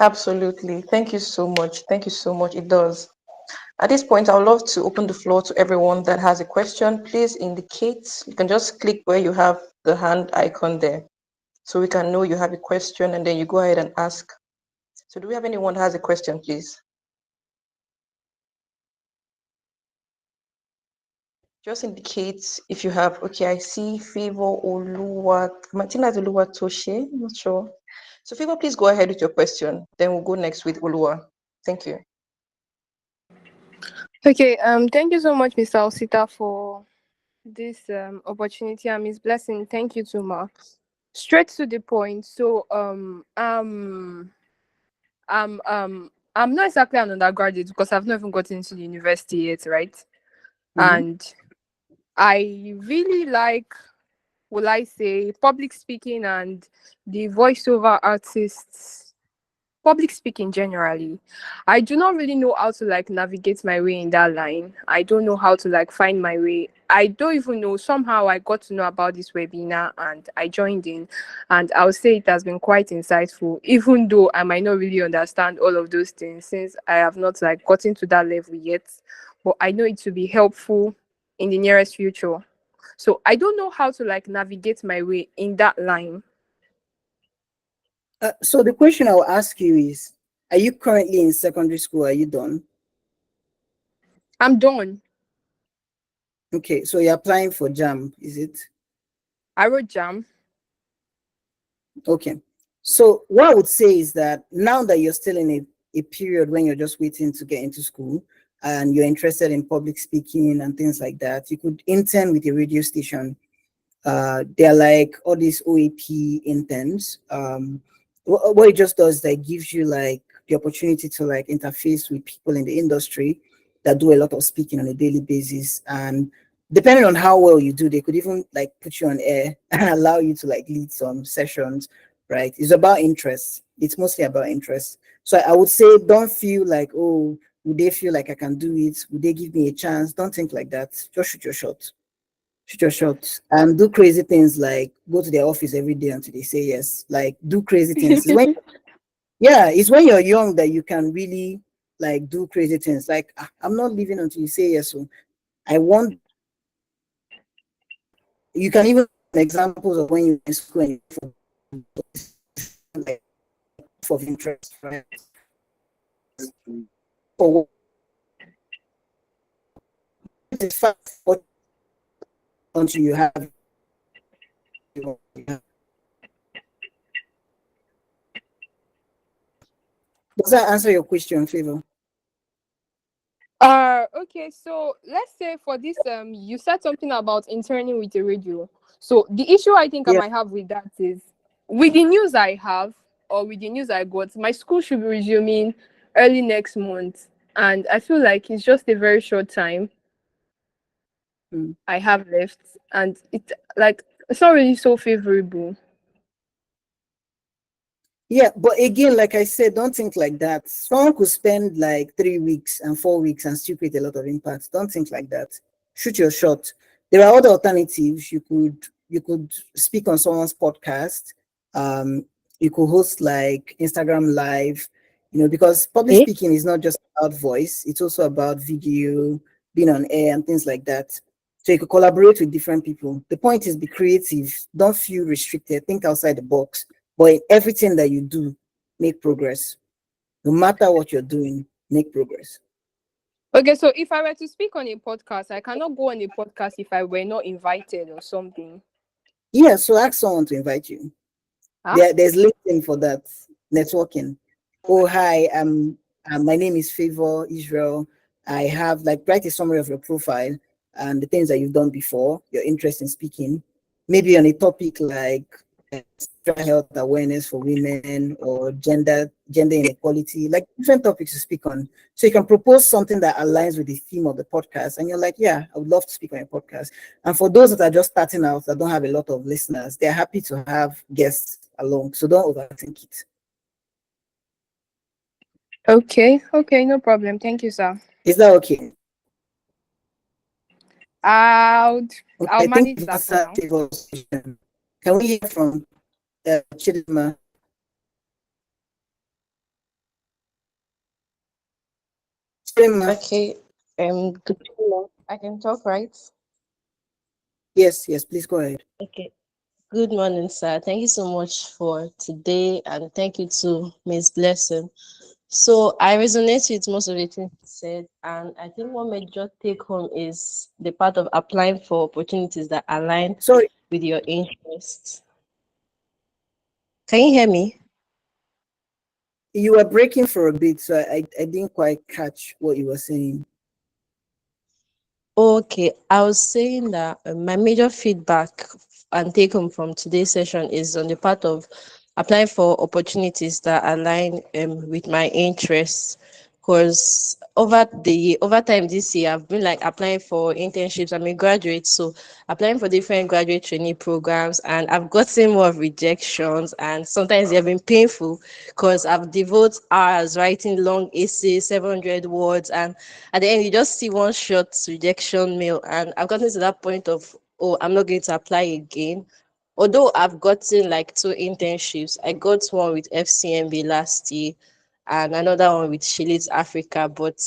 Absolutely. Thank you so much. Thank you so much. It does. At this point, I would love to open the floor to everyone that has a question. Please indicate. You can just click where you have the hand icon there, so we can know you have a question, and then you go ahead and ask. So do we have anyone that has a question, please? Just indicate if you have. Okay, I see Favor Oluwa. I think that's Oluwa Toshe. I'm not sure. So Favor, please go ahead with your question. Then we'll go next with Oluwa. Thank you. Okay, thank you so much, Mr. Osita, for this opportunity and Miss Blessing. Thank you too much. Straight to the point. So I'm not exactly an undergraduate because I've not even gotten into the university yet, right? Mm-hmm. And I really like, will I say, public speaking and the voiceover artists, public speaking generally. I do not really know how to like navigate my way in that line. I don't know how to like find my way. I don't even know. Somehow I got to know about this webinar and I joined in, and I would say it has been quite insightful, even though I might not really understand all of those things since I have not like gotten to that level yet. But I know it will be helpful in the nearest future. So I don't know how to like navigate my way in that line. So the question I'll ask you is, are you currently in secondary school? Are you done? I'm done. Okay, so you're applying for JAM, is it? I wrote jam. Okay. So what I would say is that now that you're still in a period when you're just waiting to get into school and you're interested in public speaking and things like that, you could intern with a radio station. They're like all these OAP interns. What it just does is that it gives you like the opportunity to like interface with people in the industry that do a lot of speaking on a daily basis. And depending on how well you do, they could even like put you on air and allow you to like lead some sessions, right? It's about interest. It's mostly about interest. So I would say don't feel like, oh, would they feel like I can do it? Would they give me a chance? Don't think like that. Just shoot your shot. Shoot your shot and do crazy things like go to their office every day until they say yes. Like do crazy things. It's when you're young that you can really like do crazy things. Like I'm not leaving until you say yes. So I want you can even examples of when you're in school and like of interest, right? For what is fast what until you have does that answer your question, Favor? Okay, so let's say for this you said something about interning with a radio. So the issue I think I Yeah. might have with that is with the news I have or with the news I got, my school should be resuming early next month. And I feel like it's just a very short time I have left, and it's like it's not really so favorable. Yeah, but again, like I said, don't think like that. Someone could spend like 3 weeks and 4 weeks and still create a lot of impact. Don't think like that. Shoot your shot. There are other alternatives. You could speak on someone's podcast. Um, you could host like Instagram live, because public Okay. speaking is not just about voice, it's also about video, being on air and things like that. So you could collaborate with different people. The point is be creative. Don't feel restricted. Think outside the box, but in everything that you do, make progress. No matter what you're doing, make progress. Okay, so if I were to speak on a podcast, I cannot go on a podcast if I were not invited or something. Yeah, so ask someone to invite you. Huh? There's LinkedIn for that, networking. Oh, hi, my name is Favor Israel. I have like write a summary of your profile and the things that you've done before, your interest in speaking, maybe on a topic like sexual health awareness for women or gender inequality, like different topics to speak on. So you can propose something that aligns with the theme of the podcast, and you're like, yeah, I would love to speak on your podcast. And for those that are just starting out, that don't have a lot of listeners, they're happy to have guests along. So don't overthink it. Okay, okay, no problem. Thank you, sir. Is that okay? I'll Okay, I'll I think manage you've that for answered now. Favor's question. Can we hear from Chidima? Chidima, Okay. Good morning. I can talk, right? yes, yes, please go ahead. Okay. Good morning, sir. Thank you so much for today, and thank you to Miss Blessing. So I resonate with most of the things you said, and I think one major take home is the part of applying for opportunities that align Sorry, with your interests. Can you hear me? you were breaking for a bit, so I didn't quite catch what you were saying. Okay, I was saying that my major feedback and take home from today's session is on the part of applying for opportunities that align with my interests. Because over time this year, I've been like applying for internships. I'm a graduate, so applying for different graduate training programs, and I've gotten more rejections, and sometimes they've been painful because I've devoted hours writing long essays, 700 words, and at the end you just see one short rejection mail, and I've gotten to that point of, oh, I'm not going to apply again. Although I've gotten like two internships, I got one with FCMB last year and another one with Shilit Africa, but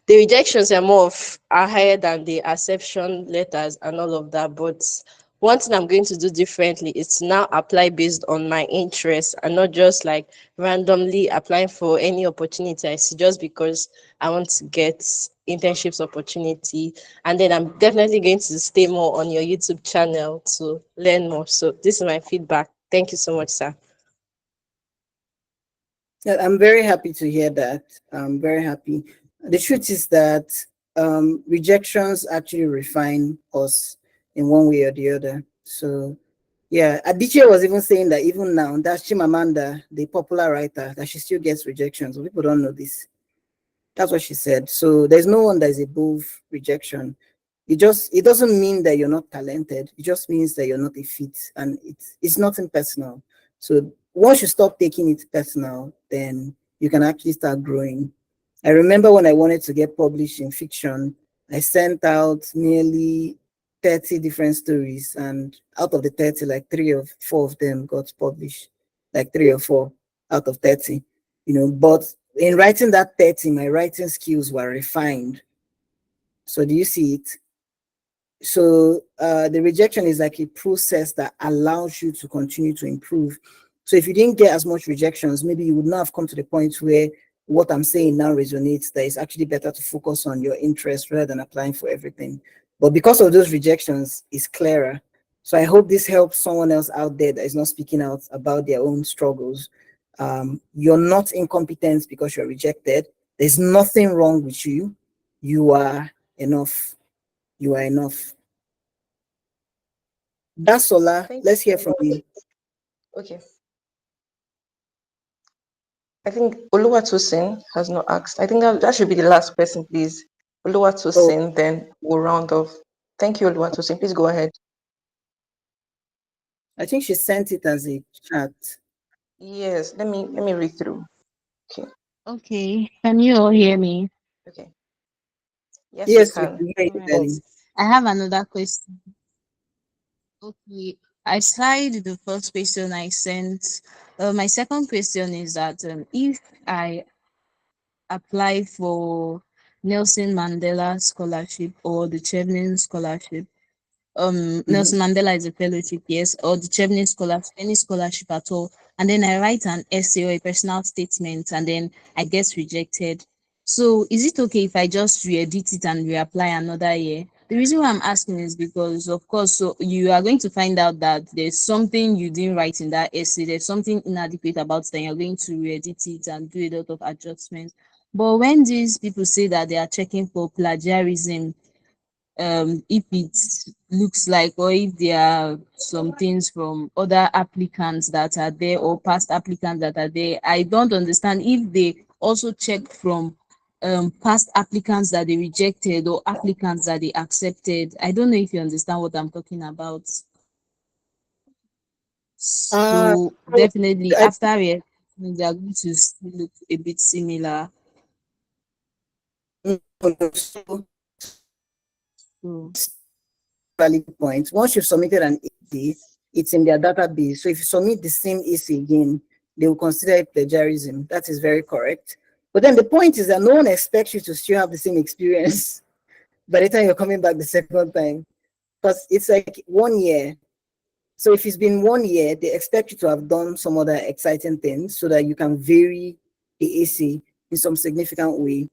the rejections are higher than the acceptance letters and all of that. But one thing I'm going to do differently is to now apply based on my interests and not just like randomly applying for any opportunity I see just because I want to get internships opportunity. And then I'm definitely going to stay more on your YouTube channel to learn more. So this is my feedback. Thank you so much, sir. Yeah, I'm very happy to hear that. I'm very happy. The truth is that rejections actually refine us in one way or the other. So, yeah, Adichie was even saying that even now, that's Chimamanda, the popular writer, that she still gets rejections. People don't know this. That's what she said. So there's no one that is above rejection. It doesn't mean that you're not talented. It just means that you're not a fit, and it's nothing personal. So once you stop taking it personal, then you can actually start growing. I remember when I wanted to get published in fiction, I sent out nearly 30 different stories, and out of the 30, like three or four of them got published, like three or four out of 30, but in writing that 30, my writing skills were refined. So do you see it? So the rejection is like a process that allows you to continue to improve. So if you didn't get as much rejections, maybe you would not have come to the point where what I'm saying now resonates, that it's actually better to focus on your interest rather than applying for everything. But because of those rejections, it's clearer. So I hope this helps someone else out there that is not speaking out about their own struggles. You're not incompetent because you're rejected. There's nothing wrong with you. You are enough. You are enough. That's Sola. Thank you Let's hear so from much. you. Okay. I think Oluwatosin has not asked. I think that should be the last person, please. Oh, Oluwatosin, then we'll round off. Thank you, Oluwatosin. Please go ahead. I think she sent it as a chat. Yes, let me read through. Okay. Okay, can you all hear me? Okay. Yes, we Yes, we can. can hear All you, right. darling. I have another question. Okay, I slide the first question I sent. My second question is that if I apply for Nelson Mandela scholarship or the Chevening scholarship, Mhm. Nelson Mandela is a fellowship, yes, or the Chevening scholarship, any scholarship at all, and then I write an essay or a personal statement, and then I get rejected. So is it okay if I just re-edit it and reapply another year? The reason why I'm asking is because, of course, so you are going to find out that there's something you didn't write in that essay, there's something inadequate about it, and you're going to re-edit it and do a lot of adjustments. But when these people say that they are checking for plagiarism, if it looks like, or if there are some things from other applicants that are there or past applicants that are there, I don't understand if they also check from past applicants that they rejected or applicants that they accepted. I don't know if you understand what I'm talking about. Uh, So so definitely I after it, they are going to still look a bit similar. no, no, so So valid point. Once you've submitted an essay, it's in their database. So if you submit the same essay again, they will consider it plagiarism. That is very correct. But then the point is that no one expects you to still have the same experience by the time you're coming back the second time. Because it's like 1 year. So if it's been 1 year, they expect you to have done some other exciting things so that you can vary the essay in some significant way.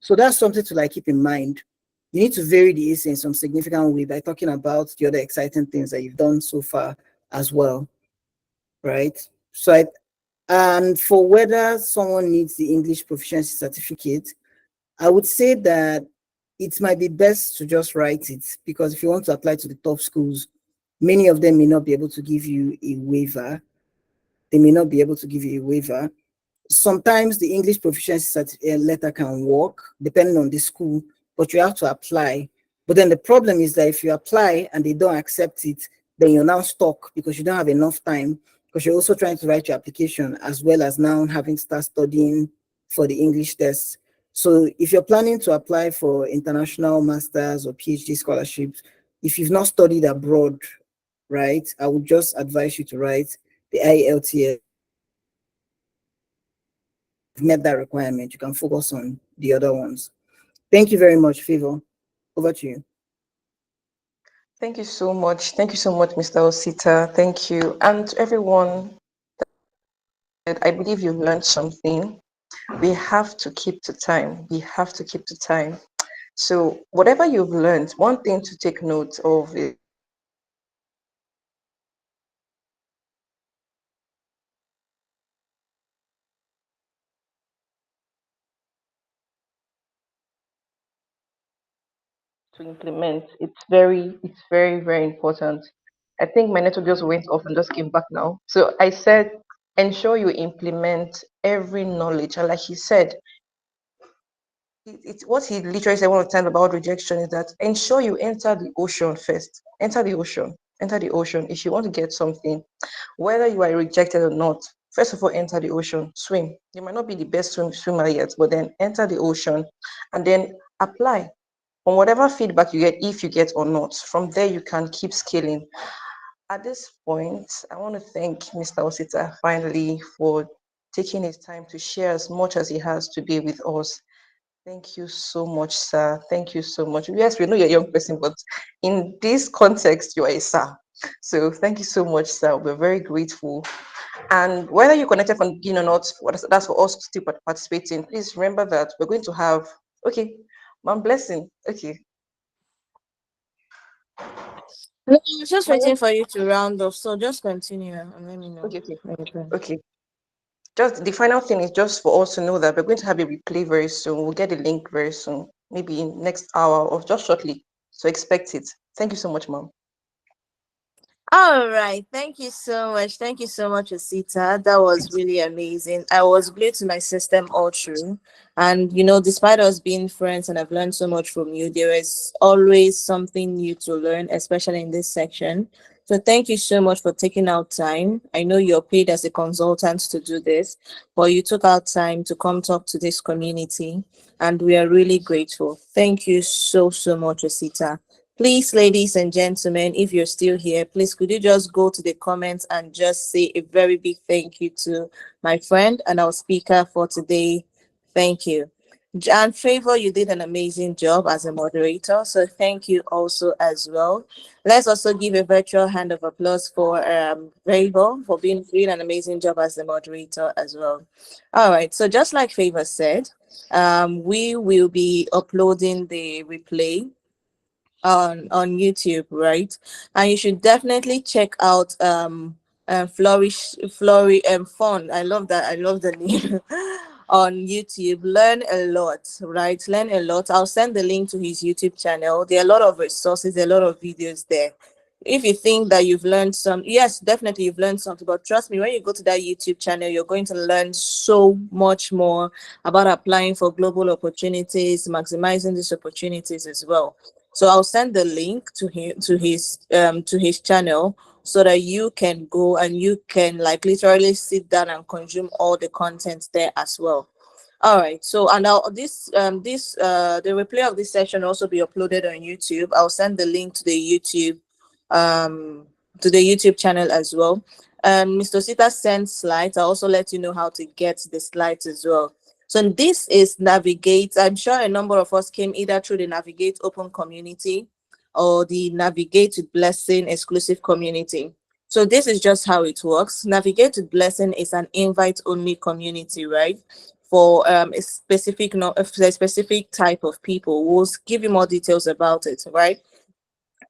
So that's something to like keep in mind. You need to vary the essay in some significant way by talking about the other exciting things that you've done so far as well, right? So and for whether someone needs the English proficiency certificate, I would say that it might be best to just write it, because if you want to apply to the top schools, many of them may not be able to give you a waiver. They may not be able to give you a waiver. Sometimes the English proficiency letter can work depending on the school, but you have to apply. But then the problem is that if you apply and they don't accept it, then you're now stuck because you don't have enough time, because you're also trying to write your application as well as now having to start studying for the English test. So if you're planning to apply for international masters or PhD scholarships, if you've not studied abroad, right, I would just advise you to write the IELTS. Met that requirement, you can focus on the other ones. Thank you very much, Favor. Over to you. Thank you so much. Thank you so much, Mr. Osita. Thank you. And to everyone, I believe you've learned something. We have to keep to time. We have to keep to time. So, whatever you've learned, one thing to take note of is to implement. It's very important. I think my network just went off and just came back now. So I said, ensure you implement every knowledge. And like he said, it's what he literally said one of the times about rejection is that ensure you enter the ocean first. Enter the ocean. Enter the ocean. If you want to get something, whether you are rejected or not, first of all, enter the ocean. Swim. You might not be the best swimmer yet, but then enter the ocean and then apply. From whatever feedback you get, if you get or not, from there you can keep scaling. At this point, I want to thank Mr. Osita finally for taking his time to share as much as he has today with us. Thank you so much, sir. Thank you so much. Yes, we know you're a young person, but in this context, you are a sir. So thank you so much, sir. We're very grateful. And whether you're connected from beginning or not, that's for us to still participating. Please remember that we're going to have, okay, mom blessing. Okay. No, I was just My- waiting for you to round off, so just continue and let me know Okay, okay, when you're done. okay. Just the final thing is just for us to know that we're going to have a replay very soon. We'll get a link very soon, maybe in next hour or just shortly. So expect it. Thank you so much, mom. All right. Thank you so much. Thank you so much, Osita. That was really amazing. I was glued to my system all through. And, despite us being friends and I've learned so much from you, there is always something new to learn, especially in this section. So thank you so much for taking out time. I know you're paid as a consultant to do this, but you took out time to come talk to this community, and we are really grateful. Thank you so, so much, Osita. Please, ladies and gentlemen, if you're still here, please could you just go to the comments and just say a very big thank you to my friend and our speaker for today. Thank you. And Favor, you did an amazing job as a moderator. So thank you also as well. Let's also give a virtual hand of applause for Favor for doing an amazing job as the moderator as well. All right. So just like Favor said, we will be uploading the replay on YouTube, right? And you should definitely check out Flourish Fun. I love that. I love the name on YouTube. Learn a lot, right? Learn a lot. I'll send the link to his YouTube channel. There are a lot of resources, a lot of videos there. If you think that you've learned some, yes, definitely you've learned something, but trust me, when you go to that YouTube channel, you're going to learn so much more about applying for global opportunities, maximizing these opportunities as well. So I'll send the link to his channel so that you can go and you can like literally sit down and consume all the content there as well. All right. So and now the replay of this session will also be uploaded on YouTube. I'll send the link um to the YouTube channel as well. And Mr. Sita sends slides. I'll also let you know how to get the slides as well. So this is Navigate. I'm sure a number of us came either through the Navigate Open community or the Navigate with Blessing exclusive community. So this is just how it works. Navigate with Blessing is an invite-only community, right? For a specific type of people. We'll give you more details about it, right?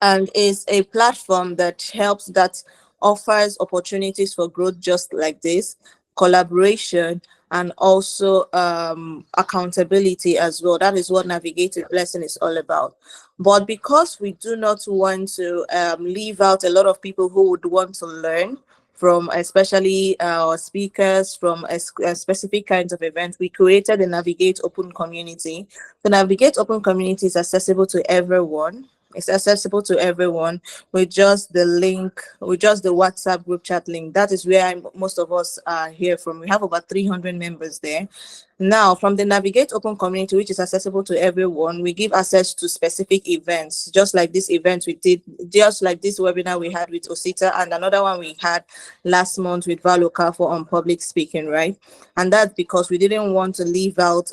And is a platform that offers opportunities for growth just like this, collaboration, and also accountability as well. That is what Navigated Blessing is all about. But because we do not want to leave out a lot of people who would want to learn from especially our speakers from a specific kinds of events, we created the Navigate Open community. The Navigate Open community is accessible to everyone. It's accessible to everyone with just the link, with just the WhatsApp group chat link. That is where most of us are here from. We have about 300 members there. Now, from the Navigate Open community, which is accessible to everyone, we give access to specific events, just like this event we did, just like this webinar we had with Osita, and another one we had last month with Valoka for on public speaking, right? And that's because we didn't want to leave out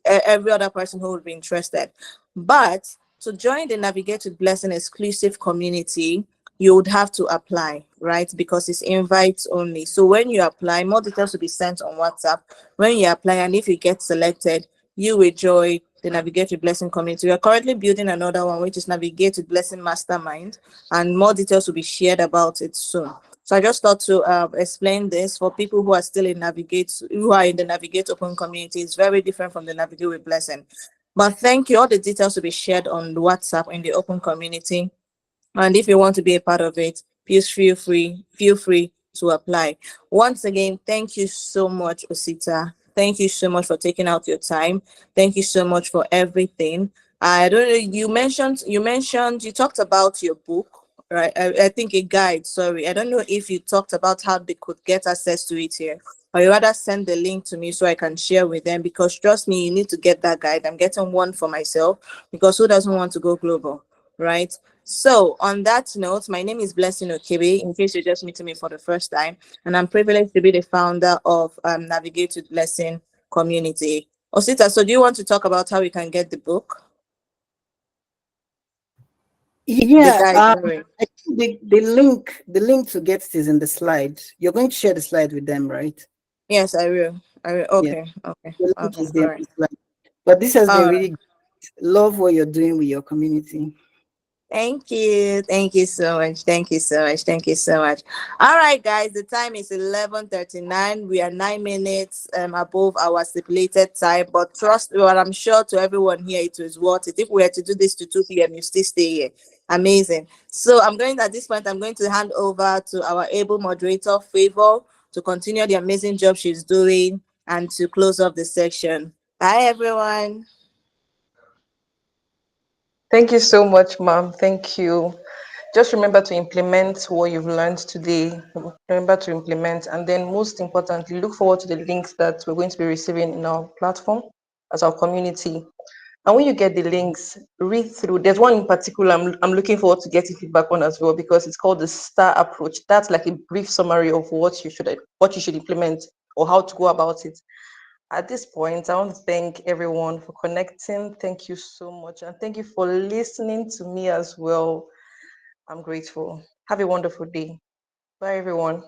every other person who would be interested. But to join the Navigate with Blessing exclusive community, you would have to apply, right? Because it's invites only. So when you apply, more details will be sent on WhatsApp. When you apply, and if you get selected, you will join the Navigate with Blessing community. We are currently building another one, which is Navigate with Blessing Mastermind, and more details will be shared about it soon. So I just thought to explain this for people who are still in who are in the Navigate Open community. It's very different from the Navigate with Blessing. But thank you. All the details will be shared on WhatsApp in the open community. And if you want to be a part of it, please feel free to apply. Once again, thank you so much, Osita. Thank you so much for taking out your time. Thank you so much for everything. I don't know, you talked about your book, right? I think a guide, sorry. I don't know if you talked about how they could get access to it here. Or you rather send the link to me so I can share with them, because trust me, you need to get that guide. I'm getting one for myself, because who doesn't want to go global, right? So on that note, my name is Blessing Okebe, in case you're just meeting me for the first time, and I'm privileged to be the founder of Navigate with Blessing community. Osita, so do you want to talk about how we can get the book? The Yeah, guide, sorry. I think the link to get it is in the slide. You're going to share the slide with them, right? Yes, I will. Yeah, Okay, the link okay, is all there on right. the slide. But this has been All right. really good. Love what you're doing with your community. Thank you. Thank you so much. Thank you so much. Thank you so much. All right, guys. The time is 11:39. We are 9 minutes above our stipulated time. But trust me, I'm sure to everyone here it was worth it. If we were to do this to 2 p.m., you still stay here. Amazing. So at this point, I'm going to hand over to our able moderator, Favor, to continue the amazing job she's doing and to close off the section. Bye, everyone. Thank you so much, ma'am. Thank you. Just remember to implement what you've learned today. Remember to implement, and then most importantly, look forward to the links that we're going to be receiving in our platform as our community. And when you get the links, read through. There's one in particular I'm looking forward to getting feedback on as well, because it's called the STAR approach. That's like a brief summary of what you should implement or how to go about it. At this point, I want to thank everyone for connecting. Thank you so much. And thank you for listening to me as well. I'm grateful. Have a wonderful day. Bye, everyone.